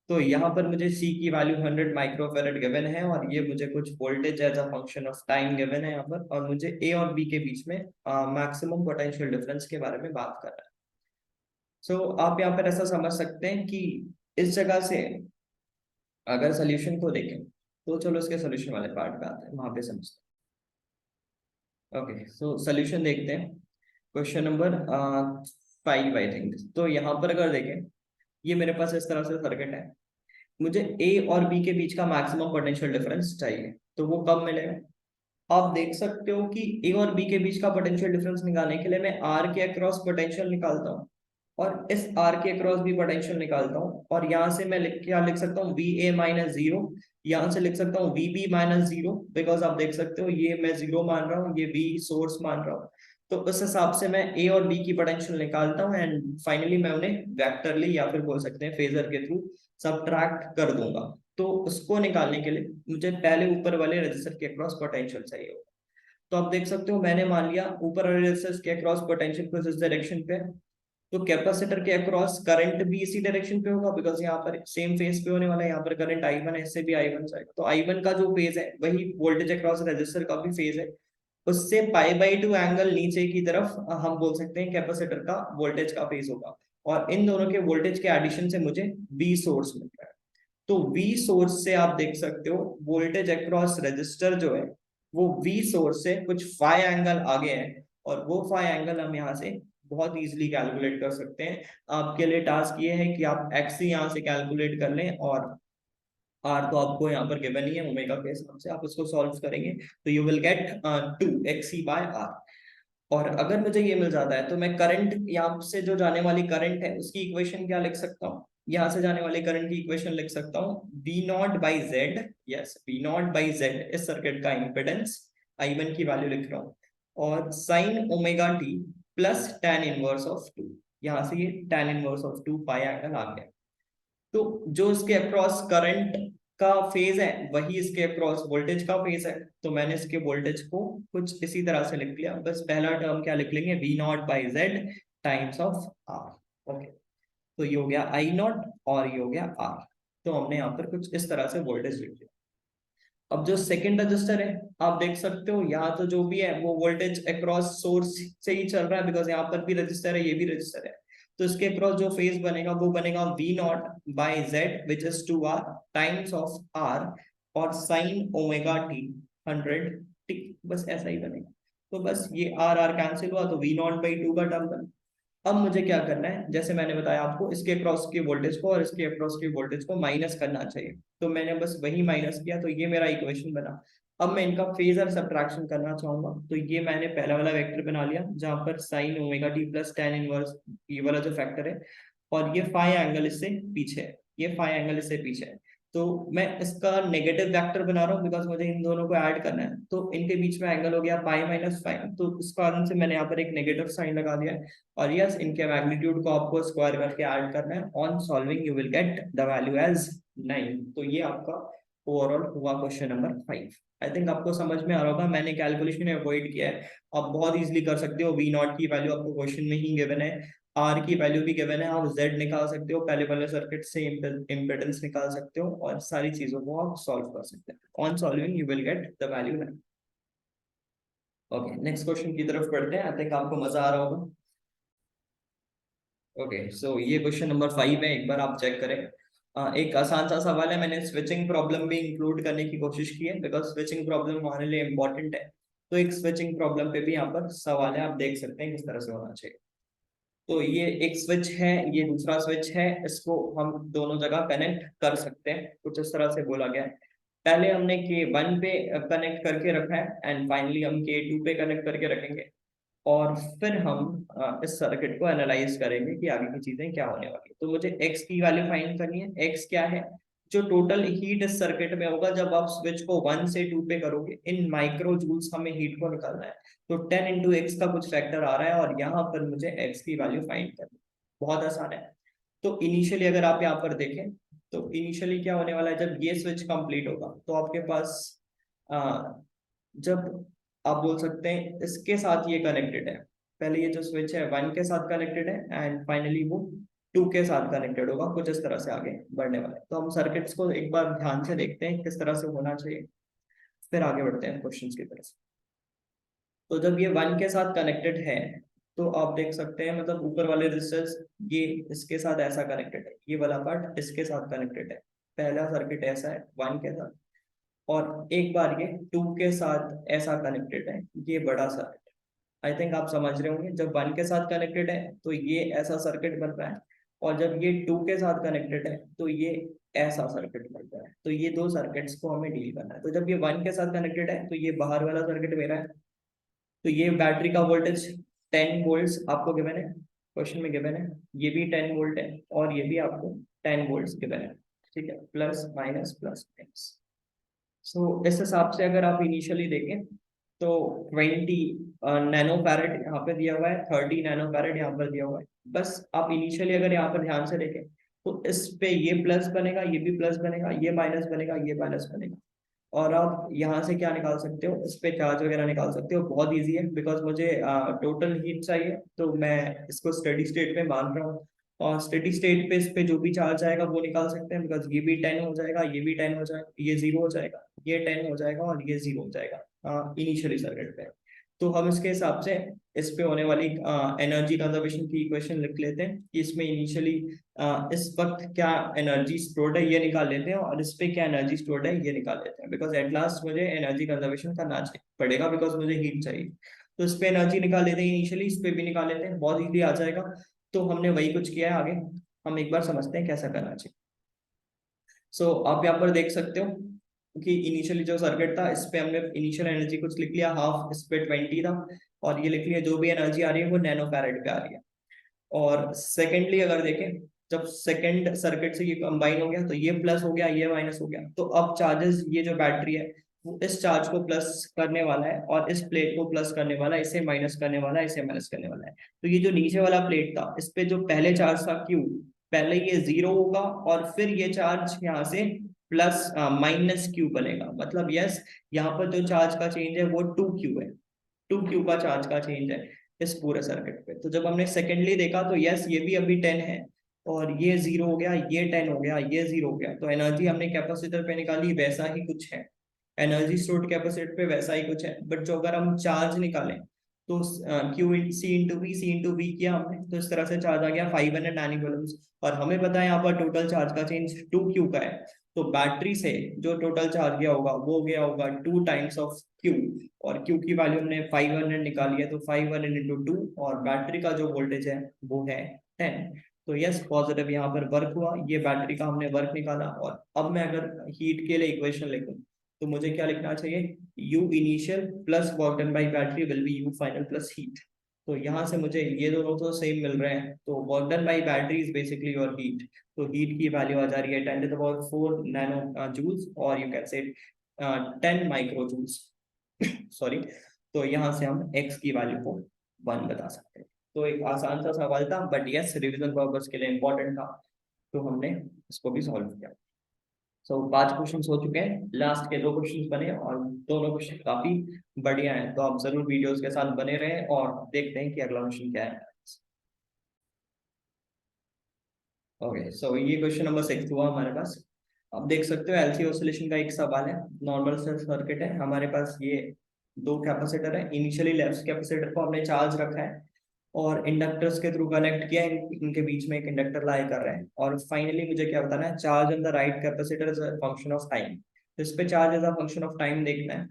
तो यहाँ पर मुझे C की वैल्यू 100 माइक्रोफेरेड गिवन है, और ये मुझे कुछ voltage as a function of time given है यहाँ पर, और मुझे A और B के बीच में मैक्सिमम पोटेंशियल डिफरेंस के बारे में बात कर रहा है। सो आप यहाँ पर ऐसा समझ सकते हैं कि इस जगह से अगर सोल्यूशन को देखें, तो चलो इसके सोल्यूशन वाले पार्ट पे आते हैं, वहां पे समझते हैं। ओके, सो सोल्यूशन देखते हैं। Question number 5 I think. तो यहाँ पर अगर देखें, ये मेरे पास इस तरह से सर्किट है, मुझे ए और बी के बीच का मैक्सिमम पोटेंशियल डिफरेंस चाहिए, तो वो कब मिलेगा? आप देख सकते हो कि ए और बी के बीच का पोटेंशियल डिफरेंस निकालने के लिए मैं आर के अक्रॉस पोटेंशियल निकालता हूँ, और इस आर के अक्रॉस भी पोटेंशियल निकालता हूँ, और यहाँ से मैं क्या लिख सकता हूँ, वी ए माइनस जीरो, यहाँ से लिख सकता हूँ V B minus zero, because आप देख सकते हो ये मैं जीरो मान रहा हूँ, ये वी सोर्स मान रहा हूँ। तो उस हिसाब से मैं ए और बी की पोटेंशियल निकालता हूँ, एंड फाइनली मैं उन्हें वेक्टरली या फिर बोल सकते हैं फेजर के थ्रू सबट्रैक्ट कर दूंगा। तो उसको निकालने के लिए मुझे पहले ऊपर वाले रजिस्टर के अक्रॉस पोटेंशियल चाहिए होगा। तो आप देख सकते हो मैंने मान लिया ऊपर वाले रेजिस्टेंस के अक्रॉस पोटेंशियल कुछ इस डायरेक्शन पे, तो कैपेसिटर के अक्रॉस करंट भी इसी डायरेक्शन पे होगा, बिकॉज यहाँ पर सेम फेज पे होने वाला है, यहाँ पर करंट I1 है, इससे भी I1 जाएगा, तो I1 का जो फेज है वही वोल्टेज अक्रॉस रेजिस्टर का भी फेज है, उससे π/2 एंगल नीचे की तरफ हम बोल सकते हैं कैपेसिटर का वोल्टेज का फेज होगा, और इन दोनों के वोल्टेज के एडिशन से मुझे V सोर्स मिल रहा है। तो V सोर्स से आप देख सकते हो वोल्टेज अक्रॉस रेजिस्टर जो है वो V सोर्स से कुछ फाई एंगल आगे है, और वो फाई एंगल हम यहाँ से बहुत इजीली कैलकुलेट कर सकते हैं। आपके लिए टास्क ये है कि आप एक्स यहाँ से कैलकुलेट कर लें, और आर तो आपको यहाँ पर गिवन ही है ओमेगा के हिसाब से, आप उसको सॉल्व करेंगे तो यू विल गेट 2 XC/R। और अगर मुझे ये मिल जाता है तो मैं करंट यहाँ से जो जाने वाली करंट है उसकी इक्वेशन क्या लिख सकता हूँ, यहाँ से जाने वाली करंट की इक्वेशन लिख सकता हूँ V0/Z, यस V0/Z इस सर्किट का इम्पिडेंस I1 की वैल्यू लिख रहा हूँ, और sine omega T plus tan inverse of 2, यहाँ से ये tan inverse of 2 pi angle आ गया। तो जो इसके अक्रॉस करंट का फेज है वही इसके अक्रॉस वोल्टेज का फेज है, तो मैंने इसके वोल्टेज को कुछ इसी तरह से लिख लिया, बस पहला टर्म क्या लिख लेंगे, V0/Z times of R। Okay, तो ये हो गया I0 और ये हो गया R। तो हमने यहाँ पर कुछ इस तरह से वोल्टेज लिख लिया। अब जो सेकंड रजिस्टर है आप देख सकते हो यहाँ तो जो भी है वो वोल्टेज अक्रॉस सोर्स से ही चल रहा है, बिकॉज यहाँ पर भी रजिस्टर है, ये भी रजिस्टर है, तो इसके अक्रॉस जो फेज बनेगा वो बनेगा V0/Z which is 2R times of R, और साइन ओमेगा टी 100t, बस ऐसा ही बनेगा। तो बस ये R कैंसिल हुआ, तो V0/2 का टर्म बना। अब मुझे क्या करना है, जैसे मैंने बताया आपको इसके अक्रॉस के वोल्टेज को और इसके अक्रॉस के वोल्टेज को माइनस करना चाहिए, तो मैंने बस वही माइनस किया, तो ये मेरा इक्वेशन बना। अब मैं इनका फेजर सब्ट्रैक्शन करना चाहूंगा, तो ये मैंने पहला वाला वेक्टर बना लिया जहां पर sign omega T plus tan inverse ये वाला जो फैक्टर है, और ये फाई एंगल इससे पीछे है, ये फाई एंगल इससे पीछे है, तो मैं इसका नेगेटिव वेक्टर बना रहा हूँ बिकॉज मुझे इन दोनों को ऐड करना है, तो इनके बीच में एंगल हो गया π-φ, तो इस कारण से मैंने यहाँ पर एक नेगेटिव साइन लगा दिया है। और यस, इनके मैग्नीट्यूड को आपको स्क्वायर करके ऐड करना है, on solving you will get the value as 9। तो ये आपका ओवरऑल हुआ क्वेश्चन नंबर 5। आई थिंक आपको समझ में आ रहा होगा, मैंने कैलकुलेशन अवॉइड किया है, आप बहुत इजीली कर सकते हो। V0 की वैल्यू आपको क्वेश्चन में ही गिवन है, आर की वैल्यू भी गिवन है, आप जेड निकाल सकते हो, पहले वाले सर्किट से इम्पिडेंस निकाल सकते हो, और सारी चीजों को आप सॉल्व कर सकते हैं। On solving you will get the value 9। Okay, next question की तरफ बढ़ते हैं, आई थिंक आपको मजा आ रहा होगा। ओके, सो ये क्वेश्चन नंबर 5 है, एक बार आप चेक करें। एक आसान सा सवाल है, मैंने स्विचिंग प्रॉब्लम भी इंक्लूड करने की कोशिश की है बिकॉज स्विचिंग प्रॉब्लम हमारे लिए इंपॉर्टेंट है, तो एक स्विचिंग प्रॉब्लम पे भी यहाँ पर सवाल है, आप देख सकते हैं किस तरह से होना चाहिए। तो ये एक स्विच है, ये दूसरा स्विच है, इसको हम दोनों जगह कनेक्ट कर सकते हैं, कुछ इस तरह से बोला गया है। पहले हमने K1 पे कनेक्ट करके रखा है, एंड फाइनली हम K2 पे कनेक्ट करके रखेंगे, और फिर हम इस सर्किट को एनालाइज करेंगे कि आगे की चीजें क्या होने वाली है। तो मुझे x की वैल्यू फाइंड करनी है। x क्या है, जो टोटल हीट इस सर्किट में होगा जब आप स्विच को 1 से 2 पे करोगे, इन माइक्रो जूल्स हमें हीट को निकालना है, तो 10 इंटू एक्स का कुछ फैक्टर आ रहा है, और यहाँ पर मुझे x की वैल्यू फाइंड करनी है। बहुत आसान है। तो इनिशियली अगर आप यहाँ पर देखें, तो इनिशियली क्या होने वाला है, जब ये स्विच कंप्लीट होगा तो आपके पास जब आप बोल सकते हैं इसके साथ ये कनेक्टेड है, पहले ये जो स्विच है 1 के साथ कनेक्टेड है, एंड फाइनली वो 2 के साथ कनेक्टेड होगा, कुछ इस तरह से आगे बढ़ने वाला है। तो हम सर्किट्स को एक बार ध्यान से देखते हैं किस तरह से होना चाहिए, फिर आगे बढ़ते हैं क्वेश्चंस की तरफ। तो जब ये 1 के साथ कनेक्टेड है, तो आप देख सकते हैं मतलब ऊपर वाले रेजिस्टेंस ये इसके साथ ऐसा कनेक्टेड है, ये वाला पार्ट इसके साथ कनेक्टेड है, पहला सर्किट ऐसा है 1 के साथ, और एक बार ये 2 के साथ ऐसा कनेक्टेड है, ये बड़ा सर्किट। आई थिंक आप समझ रहे होंगे, जब 1 के साथ कनेक्टेड है तो ये ऐसा सर्किट बन रहा है, और जब ये 2 के साथ कनेक्टेड है तो ये ऐसा सर्किट बनता है। तो ये दो सर्किट्स को हमें डील करना है। तो जब ये 1 के साथ कनेक्टेड है तो ये बाहर वाला सर्किट मेरा है। तो ये बैटरी का वोल्टेज 10 वोल्ट्स आपको गिवन है, क्वेश्चन में गिवन है। ये भी 10 वोल्ट है और ये भी आपको 10 वोल्ट्स गिवन है। ठीक है, प्लस माइनस प्लस माइनस। सो इस हिसाब से अगर आप इनिशियली देखें तो 20 नैनो फैरेड यहाँ पे दिया हुआ है, 30 नैनो फैरेड यहाँ पर दिया हुआ है। बस आप इनिशियली अगर यहाँ पर ध्यान से देखें तो इस पे ये प्लस बनेगा, ये भी प्लस बनेगा, ये माइनस बनेगा, ये माइनस बनेगा। और आप यहाँ से क्या निकाल सकते हो, इस पे चार्ज वगैरह निकाल सकते हो। बहुत इजी है, बिकॉज मुझे टोटल हीट चाहिए तो मैं इसको स्टेडी स्टेट में मान रहा हूँ। और स्टेडी स्टेट पे इस पे जो भी चार्ज आएगा वो निकाल सकते हैं, बिकॉज ये भी 10 हो जाएगा, ये भी 10 हो जाएगा, ये 0 हो जाएगा, ये 10 हो जाएगा और ये 0 हो जाएगा इनिशियली सर्किट पे। तो हम इसके हिसाब से इस पे होने वाली एनर्जी कंजर्वेशन की इक्वेशन लिख लेते हैं कि इसमें इनिशियली इस वक्त क्या एनर्जी स्टोर्ड है ये निकाल लेते हैं, और इस पे क्या एनर्जी स्टोर्ड है ये निकाल लेते हैं, बिकॉज एट लास्ट मुझे एनर्जी कंजर्वेशन करना पड़ेगा, बिकॉज मुझे हीट चाहिए। तो इस पे एनर्जी निकाल लेते हैं इनिशियली, इस पे भी निकाल लेते हैं, बहुत इजीली आ जाएगा। तो हमने वही कुछ किया है। आगे हम एक बार समझते हैं कैसा करना चाहिए। सो आप यहाँ पर देख सकते हो कि इनिशियली जो सर्किट था इस पे हमने इनिशियल एनर्जी कुछ लिख लिया, हाफ, इस पे 20 था, और ये लिख लिया जो भी एनर्जी आ रही है वो नैनो फैरेड पे आ रही है। और सेकेंडली अगर देखें, जब सेकेंड सर्किट से ये कंबाइन हो गया तो ये प्लस हो गया, ये माइनस हो गया। तो अब चार्जेस, ये जो बैटरी है वो इस चार्ज को प्लस करने वाला है और इस प्लेट को प्लस करने वाला है, इसे माइनस करने वाला है, इसे माइनस करने वाला है। तो ये जो नीचे वाला प्लेट था इस पे जो पहले चार्ज था क्यू, पहले ये 0 होगा और फिर ये चार्ज यहाँ से प्लस माइनस क्यू बनेगा। मतलब यस, यहाँ पर जो चार्ज का चेंज है वो 2 क्यू है, 2 क्यू का चार्ज का चेंज है इस पूरे सर्किट पे। तो जब हमने सेकेंडली देखा तो यस, ये भी अभी 10 है और ये 0 हो गया, ये 10 हो गया, ये 0 हो गया। तो एनर्जी हमने कैपेसिटर पे निकाली, वैसा ही कुछ है। एनर्जी स्टोर्ड कैपेसिटर पे वैसा ही कुछ है, बट जो अगर हम चार्ज निकालें तो Q C into V, C into V किया हमने तो इस तरह से चार्ज आ गया 500 नैनोकूलम्स। और हमें पता है यहाँ पर टोटल चार्ज का चेंज 2 क्यू का है। तो बैटरी से जो टोटल चार्ज गया होगा वो गया होगा 2 टाइम्स ऑफ क्यू। और क्यू की वैल्यू हमने 500 निकाली है, तो 500 इंटू 2, और बैटरी का जो वोल्टेज है वो है 10। तो यस, पॉजिटिव यहाँ पर वर्क हुआ, ये बैटरी का हमने वर्क निकाला। और अब मैं अगर हीट के लिए इक्वेशन लिखूं तो मुझे क्या लिखना चाहिए, you initial plus work done by battery will be you final plus heat. तो यहाँ से मुझे ये दोनों तो सेम मिल रहे हैं, तो work done by battery is basically your heat. तो हीट की वैल्यू आ जा रही है 10⁴ नैनो जूल्स, और you can say 10 micro joules, sorry. तो यहाँ से हम x की वैल्यू को 1 बता सकते हैं। तो एक आसान सा सवाल था, बट यस रिवीजन पर्पस के लिए इंपॉर्टेंट था, तो हमने इसको भी सॉल्व किया। सो 5 क्वेश्चन हो चुके हैं, लास्ट के 2 क्वेश्चन बने और दोनों क्वेश्चन काफी बढ़िया हैं। तो आप जरूर वीडियोस के साथ बने रहें और देखते हैं कि अगला क्वेश्चन क्या है। ओके, सो ये क्वेश्चन नंबर 6 हुआ हमारे पास। आप देख सकते हो एलसी ऑसिलेशन का एक सवाल है। नॉर्मल सर्किट है हमारे पास, ये 2 कैपेसिटर है। इनिशियली लेफ्ट कैपेसिटर को हमने चार्ज रखा है और इंडक्टर्स के थ्रू कनेक्ट किया है, इनके बीच में एक इंडक्टर लाई कर रहे हैं। और फाइनली मुझे क्या बताना है, charge on the right capacitor is a function of time. तो इस पे charge as a function of time देखना है।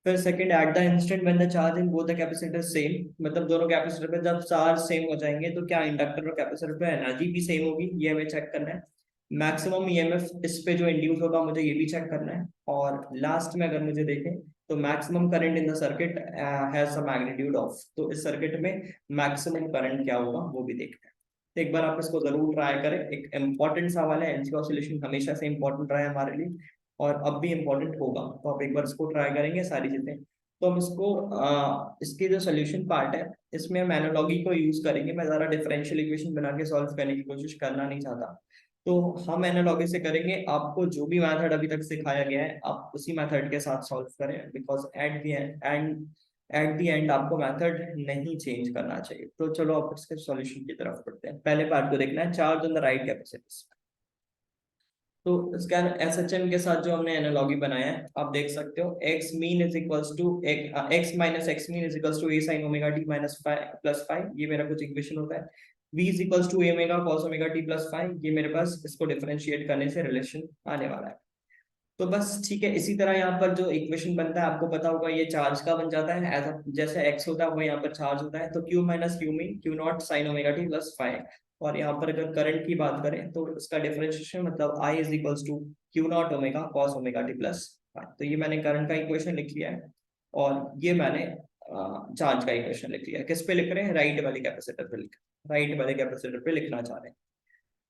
फिर second, at the instant when the charge in both the capacitor same, मतलब दोनों कैपेसिटर पे जब चार्ज सेम हो जाएंगे तो क्या इंडक्टर और कैपेसिटर पे एनर्जी भी सेम होगी, ये हमें चेक करना है। मैक्सिमम ईएमएफ इस पे जो इंड्यूस होगा मुझे ये भी चेक करना है। और लास्ट में अगर मुझे देखें तो maximum current in the circuit has a magnitude of, तो इस सर्किट में मैक्सिमम करंट क्या होगा वो भी देखना है। तो एक बार आप इसको जरूर ट्राई करें, एक इंपॉर्टेंट सवाल है। एलसी ऑसिलेशन हमेशा से इंपॉर्टेंट रहा है हमारे लिए और अब भी इम्पोर्टेंट होगा। तो आप एक बार इसको ट्राई करेंगे सारी चीजें। तो हम इसको इसके जो सोल्यूशन पार्ट है इसमें हम एनालॉगी को यूज करेंगे। मैं ज़रा डिफरेंशियल इक्वेशन बना के सॉल्व करने की कोशिश करना नहीं चाहता, तो हम एनालॉगी से करेंगे। आपको जो भी मेथड अभी तक सिखाया गया है आप उसी मेथड के साथ सॉल्व करें, बिकॉज एट द एंड आपको मेथड नहीं चेंज करना चाहिए। तो चलो आप इसके सॉल्यूशन की तरफ बढ़ते हैं। पहले पार्ट को देखना है, charge on the right capacity. तो इसका एस एच एम के साथ जो हमने एनालॉगी बनाया है आप देख सकते हो, X mean is equals to X minus X mean is equals to A sine omega T minus plus 5, ये मेरा कुछ इक्वेशन होता है। v is equals to A omega cos omega T plus 5, ये मेरे पास इसको डिफरेंशिएट करने से रिलेशन आने वाला है। तो बस ठीक है, इसी तरह यहाँ पर जो इक्वेशन बनता है आपको पता होगा, ये चार्ज का बन जाता है। ऐसा जैसे x होता है वो यहाँ पर चार्ज होता है। तो q minus Q mean Q not sign omega T plus 5, और यहाँ पर अगर करंट की बात करें तो इसका डिफरेंशिएशन मतलब I is equals to Q not omega cos omega T plus. तो ये मैंने करंट का इक्वेशन लिख लिया है, और ये मैंने चार्ज का इक्वेशन लिख लिया है। किस पे लिख रहे हैं? राइट वाले कैपेसिटर पे राइट वाले कैपेसिटर पे लिखना चाह रहे हैं।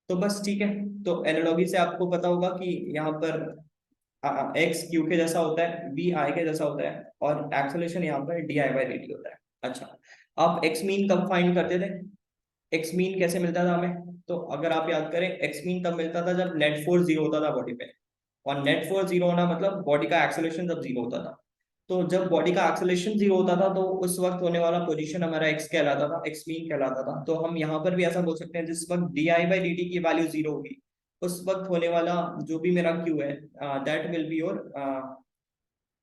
तो बस ठीक है। तो एनालॉजी से आपको पता होगा कि यहाँ पर एक्स क्यू के जैसा होता है, बी आई के जैसा होता है, और एक्सेलरेशन यहाँ पर D I by D T होता है। अच्छा, आप एक्स मीन कब फाइंड करते थे? एक्स मीन कैसे मिलता था हमें? तो अगर आप याद करें, एक्स मीन तब मिलता था जब नेट फोर्स जीरो होता था बॉडी पे, और नेट फोर्स जीरो होना मतलब बॉडी का एक्सेलरेशन जब जीरो होता था। तो जब बॉडी का एक्सेलरेशन जीरो होता था तो उस वक्त होने वाला पोजीशन हमारा एक्स कहलाता था, एक्स मीन कहलाता था। तो हम यहाँ पर भी ऐसा बोल सकते हैं, जिस वक्त D I by D T की वैल्यू जीरो होगी उस वक्त होने वाला जो भी मेरा क्यू है, that will be your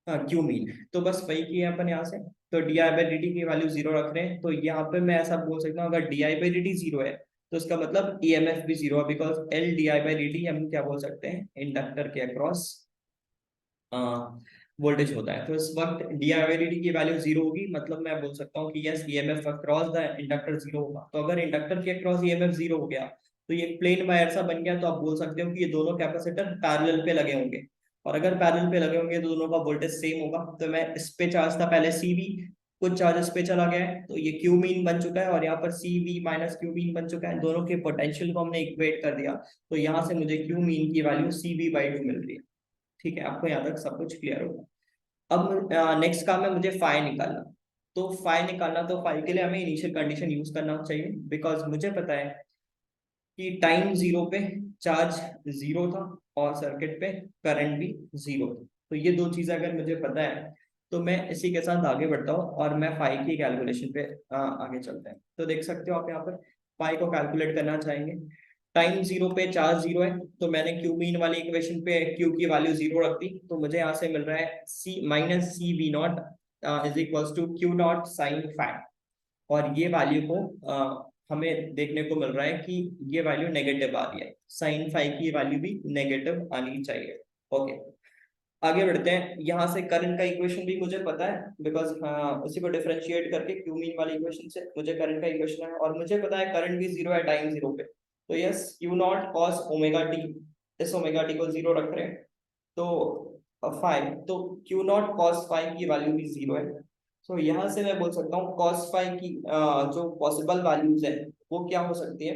Q mean. तो बस वही किया अपन यहाँ से। तो d I by D T की वैल्यू जीरो रख रहे हैं, तो यहाँ पे मैं ऐसा बोल सकता हूँ, अगर D I by D T zero है तो इसका मतलब ई एम एफ भी जीरो है, because L d I by D T हम क्या बोल सकते हैं, इंडक्टर के अक्रॉस वोल्टेज होता है। तो इस वक्त D I by D T की वैल्यू जीरो होगी, मतलब मैं बोल सकता हूँ कि yes E M F across the inductor zero होगा। तो अगर इंडक्टर के across E M F zero हो गया तो ये प्लेन वायर सा बन गया, तो आप बोल सकते हो कि ये दोनों कैपेसिटर पैरेलल पे लगे होंगे, और अगर पैरेलल पे लगे होंगे तो दोनों का वोल्टेज सेम होगा। तो मैं इस पे चार्ज था पहले सी वी, कुछ चार्जेस पे चला गया है, तो ये क्यू मीन बन चुका है, और यहाँ पर सी वी माइनस क्यू मीन बन चुका है। दोनों के पोटेंशियल को हमने इक्वेट कर दिया, तो यहाँ से मुझे क्यू मीन की value C V by two मिल रही है। ठीक है, आपको यहाँ तक सब कुछ क्लियर होगा। अब नेक्स्ट काम है मुझे फाई निकालना। तो फाई निकालना, तो फाई के लिए हमें इनिशियल कंडीशन यूज करना चाहिए, बिकॉज मुझे पता है कि टाइम जीरो पे चार्ज जीरो था और सर्किट पे करंट भी जीरो था। तो ये दो चीजें अगर मुझे पता है तो मैं इसी के साथ आगे बढ़ता हूँ, और मैं फाई की कैलकुलेशन पे आगे चलते हैं। तो देख सकते हो आप यहाँ पर फाई को कैलकुलेट करना चाहेंगे। टाइम जीरो पे चार्ज जीरो है, तो मैंने क्यू मीन वाली इक्वेशन पे क्यू की वैल्यू जीरो रख दी, तो मुझे यहाँ से मिल रहा है C minus C V not is equals to Q not sine phi. और ये वैल्यू को हमें देखने को मिल रहा है कि ये वैल्यू नेगेटिव आ रही है, साइन फाई की वैल्यू भी नेगेटिव आनी चाहिए। ओके, आगे बढ़ते हैं। यहाँ से करंट का इक्वेशन भी मुझे पता है, बिकॉज उसी को डिफरेंशिएट करके क्यू मीन वाली इक्वेशन से मुझे करंट का इक्वेशन है, और मुझे पता है करंट भी जीरो है टाइम जीरो पे। तो yes Q not cos omega T, इस ओमेगा टी को जीरो रख रहे हैं, तो फाइव, तो क्यू नॉट कॉस फाइव की वैल्यू भी जीरो है। तो यहाँ से मैं बोल सकता हूँ कॉस फाइव की जो पॉसिबल वैल्यूज है वो क्या हो सकती है,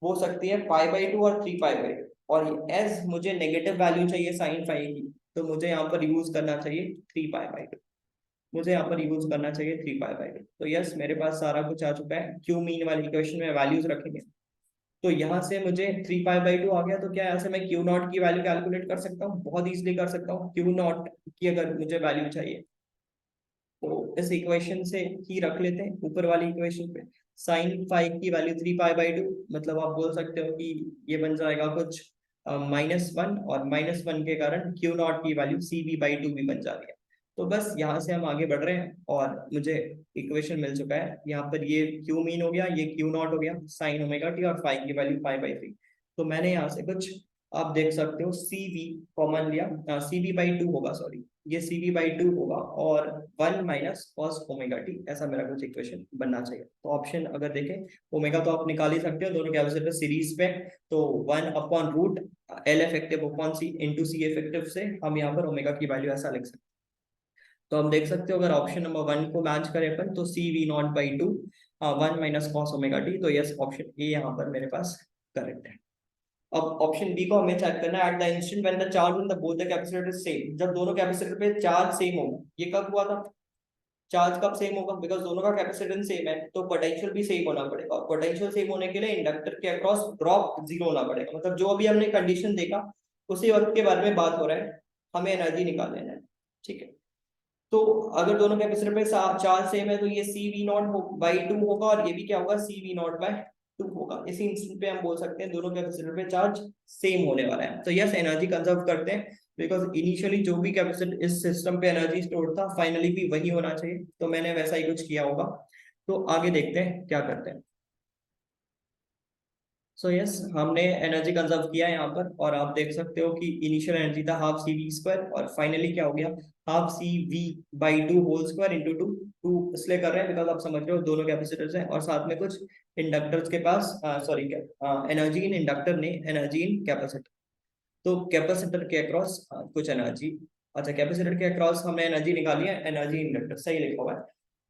वो हो सकती है पाई बाई टू और थ्री पाई बाई टू। और एज मुझे नेगेटिव वैल्यू चाहिए साइन फाइव की, तो मुझे यहाँ पर यूज करना चाहिए थ्री पाई बाई टू। मुझे यहाँ पर यूज करना चाहिए थ्री पाई बाई टू। तो यस मेरे पास सारा कुछ आ चुका है, क्यू मीन वाली इक्वेशन में वैल्यूज रखेंगे। तो यहाँ से मुझे थ्री पाई बाई टू आ गया, तो क्या यहाँ से मैं क्यू नॉट की वैल्यू कैलकुलेट कर सकता हूँ? बहुत इजीली कर सकता हूँ। क्यू नॉट की अगर मुझे वैल्यू चाहिए तो इस इक्वेशन से ही रख लेते हैं, ऊपर वाली इक्वेशन पे साइन फाइव की value three pi by two, मतलब आप बोल सकते हो कि ये बन जाएगा कुछ माइनस वन, और माइनस वन के कारण क्यू नॉट की value C B by two भी बन जा रही है। तो बस यहाँ से हम आगे बढ़ रहे हैं, और मुझे इक्वेशन मिल चुका है। यहाँ पर ये क्यू मीन हो गया, ये क्यू नॉट हो गया, साइन ओमेगा टी, और फाइव की वैल्यू फाइव बाई थ्री। तो मैंने यहाँ से कुछ, आप देख सकते हो सी वी कॉमन लिया, सी वी बाई टू होगा, सॉरी ये सी वी बाई टू होगा, और one minus cos omega T, ऐसा मेरा कुछ इक्वेशन बनना चाहिए। तो ऑप्शन अगर देखें, ओमेगा तो आप निकाल ही सकते हो, दोनों कैपेसिटर सीरीज पे, तो one upon root L effective upon C into C effective से हम यहाँ पर ओमेगा की वैल्यू ऐसा लिख सकते हैं। तो हम देख सकते हो अगर ऑप्शन नंबर वन को मैच करें अपन, तो C V not by two one minus cos omega t. तो यस ऑप्शन ए यहाँ पर मेरे पास करेक्ट है। अब ऑप्शन बी को हमें चेक करना है, eight the instant when the charge on the both the capacitor is same. जब दोनों कैपेसिटर पे चार्ज सेम होगा, ये कब हुआ था? चार्ज कब सेम होगा? बिकॉज दोनों का कैपेसिटेंस सेम है, तो पोटेंशियल भी सेम होना पड़ेगा, और पोटेंशियल सेम होने के लिए इंडक्टर के अक्रॉस ड्रॉप जीरो होना पड़ेगा। मतलब जो अभी हमने कंडीशन देखा उसी वक्त के बारे में बात हो रहा है, हमें एनर्जी निकाल लेना है। ठीक है, तो अगर दोनों कैपेसिटर पे चार्ज सेम है तो ये सी वी नॉट बाई टू होगा, और ये भी क्या होगा, सी वी नॉट बाई टू होगा। इसी इंस्टेंट पे हम बोल सकते हैं दोनों कैपेसिटर पे चार्ज सेम होने वाला है। तो यस एनर्जी कंजर्व करते हैं, बिकॉज इनिशियली जो भी कैपेसिटर इस सिस्टम पे एनर्जी स्टोर था फाइनली भी वही होना चाहिए, तो मैंने वैसा ही कुछ किया होगा। तो आगे देखते हैं क्या करते हैं। सो यस, हमने एनर्जी कंजर्व किया है यहाँ पर, और आप देख सकते हो कि इनिशियल एनर्जी था हाफ सी वी स्क्वायर, और फाइनली क्या हो गया, half C V by two whole square into two. Two इसलिए कर रहे हैं बिकॉज आप समझ रहे हो दोनों कैपेसिटर्स हैं, और साथ में कुछ इंडक्टर्स के पास, सॉरी क्या, एनर्जी इन इंडक्टर ने एनर्जी इन कैपेसिटर। तो कैपेसिटर के अक्रॉस कुछ एनर्जी, अच्छा कैपेसिटर के अक्रॉस हमने एनर्जी निकाली है, एनर्जी इंडक्टर सही लिखा हुआ है।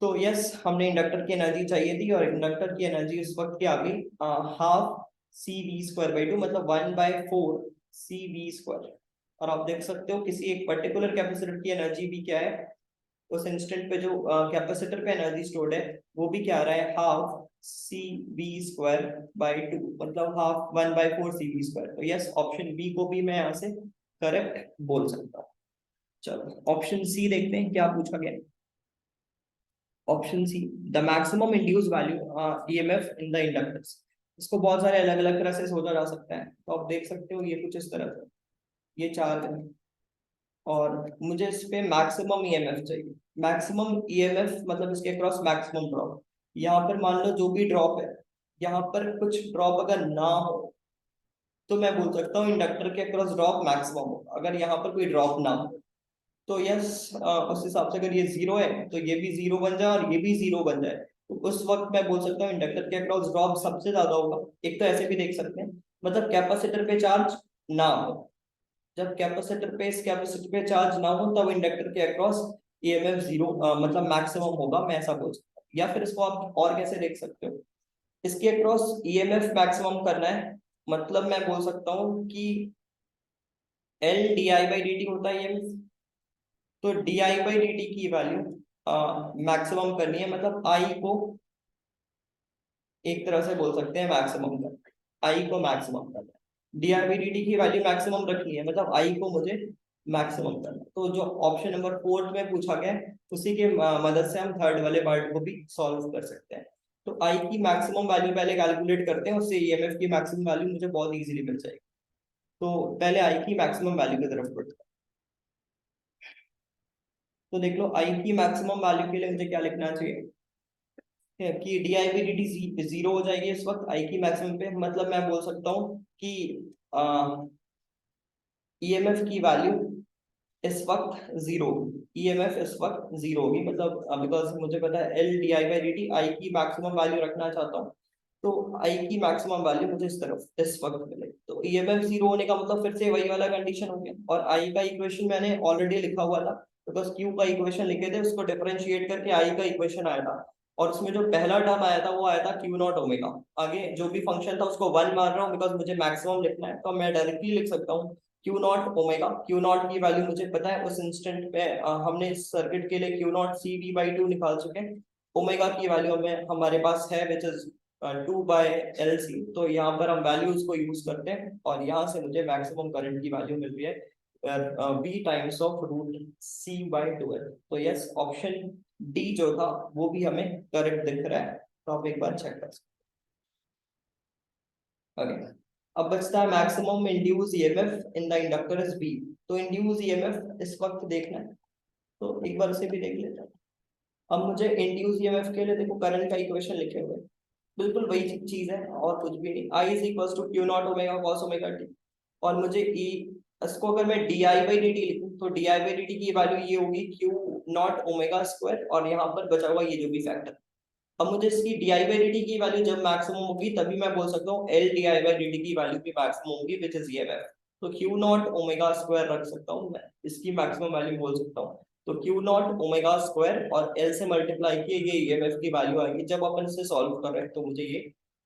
तो यस, हमने इंडक्टर की एनर्जी चाहिए थी, और इंडक्टर की एनर्जी उस वक्त क्या आ गई, half C V square by two, मतलब 1/4 सी वी स्क्वायर। और आप देख सकते हो किसी एक पर्टिकुलर कैपेसिटर की एनर्जी भी क्या है, उस इंस्टेंट पे जो कैपेसिटर पे एनर्जी स्टोर्ड है वो भी क्या आ रहा है, half C V square by two, मतलब हाफ 1/4 सी वी स्क्वायर। तो यस, ऑप्शन बी को भी मैं यहाँ से करेक्ट बोल सकता हूँ। चलो ऑप्शन सी देखते हैं क्या पूछा गया। Option C, the maximum induce value EMF in the inductors. इसको बहुत सारे अलग अलग तरह से सोचा जा सकता है, तो आप देख सकते हो ये कुछ इस तरह से, ये चार है, और मुझे इस पे मैक्सिमम ईएमएफ चाहिए। मैक्सिमम ईएमएफ मतलब इसके क्रॉस मैक्सिमम ड्रॉप। यहाँ पर मान लो जो भी ड्रॉप है, यहाँ पर कुछ ड्रॉप अगर ना हो तो मैं बोल सकता हूँ इंडक्टर के क्रॉस ड्रॉप मैक्सिमम होगा। अगर यहाँ पर कोई ड्रॉप ना हो तो यस, उस हिसाब से अगर ये जीरो है तो ये भी जीरो बन जाए और ये भी जीरो बन जाए, तो उस वक्त मैं बोल सकता हूँ इंडक्टर के अक्रॉस ड्रॉप सबसे ज्यादा होगा। एक तो ऐसे भी देख सकते हैं, मतलब कैपेसिटर पे चार्ज ना हो, जब कैपेसिटर पे इस कैपेसिटर पे चार्ज ना हो तब इंडक्टर के अक्रॉस ईएमएफ जीरो, मतलब मैक्सिमम होगा, मैं ऐसा बोल सकता हूँ। या फिर इसको आप और कैसे देख सकते हो, इसके अक्रॉस ईएमएफ मैक्सिमम करना है, मतलब मैं बोल सकता हूँ कि L d I by D T होता है ईएमएफ, तो d I by D T की वैल्यू मैक्सिमम करनी है, मतलब आई को एक तरह से बोल सकते हैं मैक्सिमम करना, आई को मैक्सिमम करना है। D I by D T की वैल्यू मैक्सिमम रखनी है, मतलब आई को मुझे मैक्सिमम करना है। तो जो ऑप्शन नंबर 4 में पूछा गया है उसी के मदद से हम थर्ड वाले पार्ट को भी सॉल्व कर सकते हैं। तो आई की मैक्सिमम वैल्यू पहले कैलकुलेट करते हैं, उससे ईएमएफ की मैक्सिमम वैल्यू मुझे बहुत इजीली मिल जाएगी। तो पहले आई की मैक्सिमम वैल्यू की तरफ बढ़ते हैं। तो देख लो आई की मैक्सिमम वैल्यू के लिए मुझे क्या लिखना चाहिए कि D I B D T zero हो जाएगी इस वक्त आई की मैक्सिमम पे, मतलब मैं बोल सकता हूँ कि ईएमएफ की वैल्यू इस वक्त जीरो, ईएमएफ इस वक्त जीरो होगी, मतलब बिकॉज मुझे पता है L d I by D t, I की मैक्सिमम वैल्यू रखना चाहता हूँ, तो आई की मैक्सिमम वैल्यू मुझे इस तरफ इस वक्त मिलेगी। तो ईएमएफ जीरो होने का मतलब फिर से वही वाला कंडीशन हो गया, और आई का इक्वेशन मैंने ऑलरेडी लिखा हुआ था, बिकॉज क्यू का इक्वेशन लिखे थे उसको डिफरेंशिएट करके आई का इक्वेशन आया था, और उसमें जो पहला टर्म आया था वो आया था क्यू नॉट ओमेगा। आगे जो भी फंक्शन था उसको वन मान रहा हूँ बिकॉज मुझे मैक्सिमम लिखना है, तो मैं डायरेक्टली लिख सकता हूँ Q not omega. Q naught की वैल्यू मुझे पता है उस इंस्टेंट पे, हमने इस सर्किट के लिए Q naught C V by two निकाल चुके हैं। ओमेगा की वैल्यू हमें हमारे पास है विच इज 2/LC, तो यहाँ पर हम वैल्यूज को यूज करते हैं, और यहाँ से मुझे मैक्सिमम करंट की वैल्यू मिल रही है V times of root C by 2L। तो यस, ऑप्शन डी जो था वो भी हमें करेक्ट दिख रहा है, तो आप एक बार चेक कर सकते हैं। Okay. अब बचता है maximum induce EMF in the inductor is B. तो इंड्यूस ईएमएफ इस वक्त देखना है, तो एक बार से भी देख लेते हैं। अब मुझे इंड्यूस ईएमएफ के लिए देखो करंट का इक्वेशन लिखे हुए हैं, बिल्कुल वही चीज है और कुछ भी नहीं, I is equal to Q not omega cos omega t. और मुझे ई, इसको अगर मैं d I by D t लिखूं तो d I by D T की वैल्यू ये होगी क्यू नॉट ओमेगा स्क्वायर, और यहाँ पर बचा हुआ ये जो भी फैक्टर। अब मुझे इसकी D I by D T की वैल्यू जब मैक्सिमम होगी तभी मैं बोल सकता हूँ L d I by D T की वैल्यू भी मैक्सिमम होगी विच इज ईएमएफ। तो क्यू नॉट ओमेगा स्क्वायर रख सकता हूँ मैं, इसकी मैक्सिमम वैल्यू बोल सकता हूँ। तो क्यू नॉट ओमेगा स्क्वायर और एल से मल्टीप्लाई किए ये ईएमएफ की वैल्यू आएगी। जब अपन इसे सॉल्व कर रहे हैं तो मुझे ये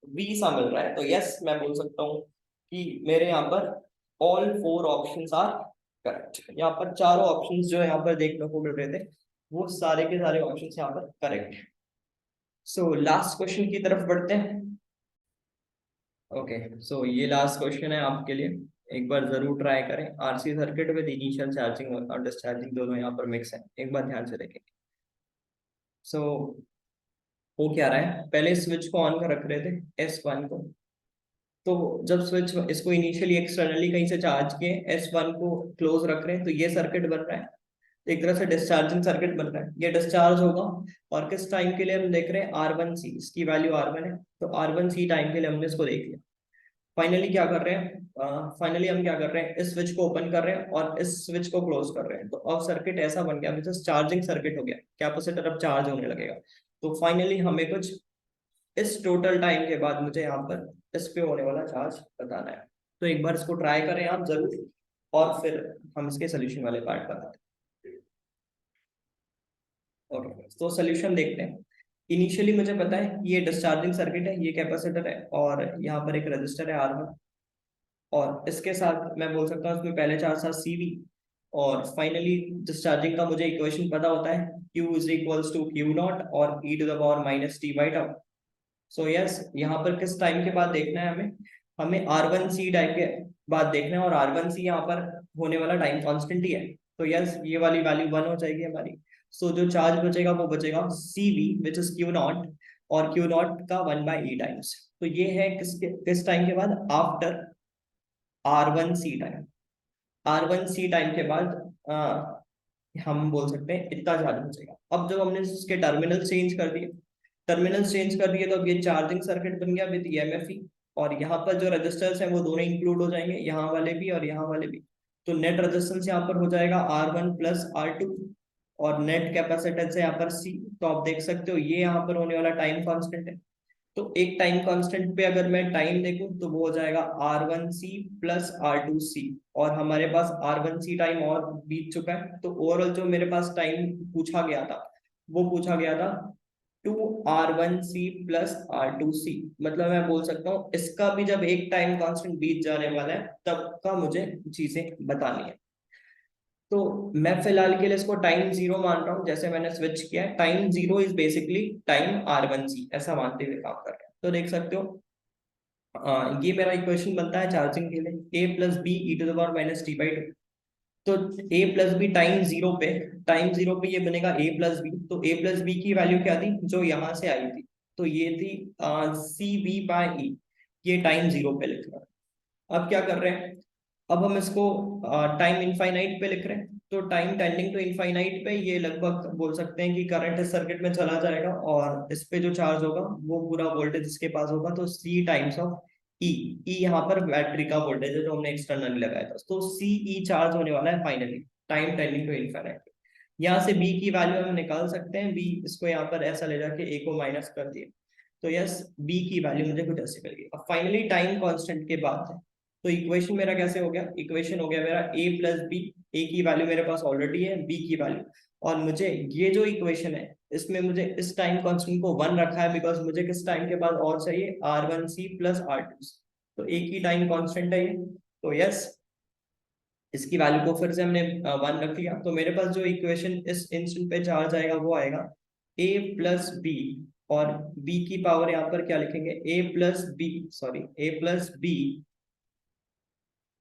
वी सा मिल रहा है। तो यस, मैं बोल सकता हूँ कि मेरे यहाँ पर all four options are correct. यहाँ पर चारों ऑप्शंस जो यहाँ पर देखने को मिल रहे थे वो सारे के सारे ऑप्शंस यहाँ पर करेक्ट है। सो लास्ट क्वेश्चन की तरफ बढ़ते हैं। ओके, सो ये लास्ट क्वेश्चन है आपके लिए, एक बार जरूर ट्राई करें। RC circuit with initial charging और डिस्चार्जिंग दोनों यहाँ पर मिक्स है, एक बार ध्यान से देखें। सो हो क्या रहा है, पहले स्विच को ऑन कर रख रहे थे S1 को, तो जब स्विच इसको इनिशियली एक्सटर्नली कहीं से चार्ज किए S1 को क्लोज रख रहे हैं तो ये सर्किट बन रहा है, एक तरह से डिस्चार्जिंग सर्किट बन रहा है, ये डिस्चार्ज होगा। और किस टाइम के लिए हम देख रहे हैं, R1C, इसकी वैल्यू R1 है, तो R1C टाइम के लिए हमने इसको देख लिया। फाइनली क्या कर रहे हैं, फाइनली हम क्या कर रहे हैं, इस स्विच को ओपन कर रहे हैं और इस स्विच को क्लोज कर रहे हैं। तो अब सर्किट ऐसा बन गया, जैसे चार्जिंग सर्किट हो गया, कैपेसिटर अब चार्ज होने लगेगा। तो फाइनली हमें कुछ इस टोटल टाइम के बाद मुझे यहाँ पर इस पे होने वाला चार्ज बताना है। तो एक बार इसको ट्राई करें आप जरूर, और फिर हम इसके सोल्यूशन वाले पार्ट बताते हैं। ओके, तो सोल्यूशन देखते हैं। इनिशियली मुझे पता है ये डिस्चार्जिंग सर्किट है, ये कैपेसिटर है, और यहाँ पर एक रजिस्टर है R1, और इसके साथ मैं बोल सकता हूँ इसमें पहले चार्ज था CV। और फाइनली डिस्चार्जिंग का मुझे इक्वेशन पता होता है, Q is equals to Q naught और e to the power minus T by tau. So yes, यहाँ पर किस टाइम के बाद देखना है हमें, हमें R1C टाइम के बाद देखना है, और R1C यहाँ पर होने वाला टाइम कांस्टेंट ही है। तो यस, ये वाली वैल्यू 1 हो जाएगी हमारी। सो जो चार्ज बचेगा वो बचेगा CV which is Q naught, और क्यू नॉट का 1/e टाइम्स। तो ये है किस टाइम के बाद, after R1C time. R1C time के बाद हम बोल सकते हैं इतना चार्ज हो जाएगा। अब जब हमने इसके टर्मिनल चेंज कर दिए, तो अब ये चार्जिंग सर्किट बन गया विद EMF। और यहाँ पर जो रजिस्टर्स हैं वो दोनों इंक्लूड हो जाएंगे, यहाँ वाले भी और यहाँ वाले भी। तो नेट रेजिस्टेंस यहाँ पर हो जाएगा R1 प्लस R2, और नेट कैपेसिटेंस है यहाँ पर C। तो आप देख सकते हो ये यहाँ पर होने वाला टाइम कांस्टेंट है। तो एक टाइम कांस्टेंट पे अगर मैं टाइम देखूं तो वो हो जाएगा R1C प्लस R2C, और हमारे पास R1C टाइम और बीत चुका है। तो ओवरऑल जो मेरे पास टाइम पूछा गया था, वो पूछा गया था 2R1C प्लस R2C। मतलब मैं बोल सकता हूँ इसका भी जब एक टाइम कांस्टेंट बीत जाने वाला है तब का मुझे चीजें बतानी है। तो मैं फिलहाल के लिए इसको टाइम जीरो मान रहा हूँ, जैसे मैंने स्विच किया है। Time zero is basically time R1C, ऐसा मानते हुए काम कर रहे हैं। तो देख सकते हो ये मेरा इक्वेशन बनता है चार्जिंग के लिए, a plus B E to the power minus T by two. तो a plus B time zero पे ये बनेगा a प्लस बी। तो a प्लस बी की वैल्यू क्या थी जो यहाँ से आई थी, तो ये थी CV/E। ये टाइम जीरो पे लिख रहा है। अब क्या कर रहे हैं, अब हम इसको टाइम इनफाइनाइट पे लिख रहे हैं। तो टाइम टेंडिंग टू इनफाइनाइट पे ये लगभग बोल सकते हैं कि करंट इस सर्किट में चला जाएगा, और इस पे जो चार्ज होगा वो पूरा वोल्टेज इसके पास होगा। तो C times of E। E यहाँ पर बैटरी का वोल्टेज है जो हमने एक्सटर्नली लगाया था। तो CE चार्ज होने वाला है finally time tending to infinite. यहाँ से B की वैल्यू हम निकाल सकते हैं। B इसको यहाँ पर ऐसा ले जाके A को माइनस कर दिए। तो यस, B की वैल्यू मुझे कुछ ऐसे मिलेगी। अब फाइनली टाइम कांस्टेंट के बाद है, तो इक्वेशन मेरा कैसे हो गया, इक्वेशन हो गया मेरा a प्लस बी। ए की वैल्यू मेरे पास ऑलरेडी है, बी की वैल्यू, और मुझे ये जो इक्वेशन है इसमें मुझे इस टाइम कांस्टेंट को 1 रखा है, बिकॉज मुझे किस टाइम के बाद और चाहिए, R1C प्लस R2। तो एक ही टाइम कांस्टेंट है ये। तो यस, इसकी वैल्यू को फिर से हमने 1 रख लिया। तो मेरे पास जो इक्वेशन इस इंस्टेंट पे चार्ज आएगा वो आएगा a प्लस बी, और b की पावर यहाँ पर क्या लिखेंगे, a प्लस बी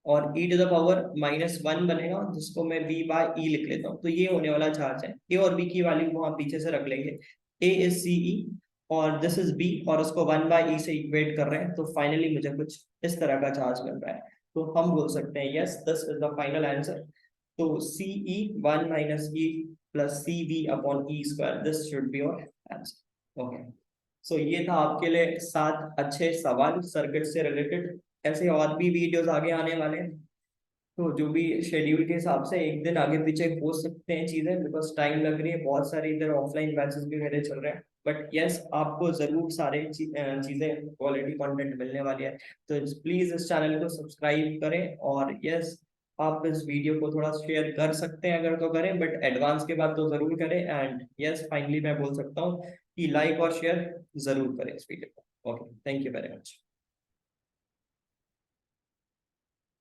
और e टू द पावर -1 बनेगा, जिसको मैं v/e लिख लेता हूँ। तो ये होने वाला चार्ज है। a और b की वैल्यू को हम पीछे से रख लेंगे। a इज CE और दिस इज b, और उसको 1/e से इक्वेट कर रहे हैं। तो फाइनली मुझे कुछ इस तरह का चार्ज मिल रहा है। तो हम बोल सकते हैं yes, this is the final answer. तो CE 1 minus e plus CV upon e square, this should be your answer. Okay, so ये था आपके लिए 7 अच्छे सवाल सर्किट से रिलेटेड। ऐसे और भी वीडियोस आगे आने वाले हैं, तो जो भी शेड्यूल के हिसाब से एक दिन आगे पीछे हो सकते हैं चीजें, बिकॉज टाइम लग रही है। बहुत सारे इधर ऑफलाइन बैचेस भी मेरे चल रहे हैं। बट यस, आपको जरूर सारे चीजें क्वालिटी कंटेंट मिलने वाली है। तो प्लीज इस चैनल को सब्सक्राइब करें, और यस, आप इस वीडियो को थोड़ा शेयर कर सकते हैं अगर तो करें, बट एडवांस के बाद तो जरूर करें। एंड यस, फाइनली मैं बोल सकता हूँ कि लाइक और शेयर जरूर करें इस वीडियो को। Okay, thank you very much.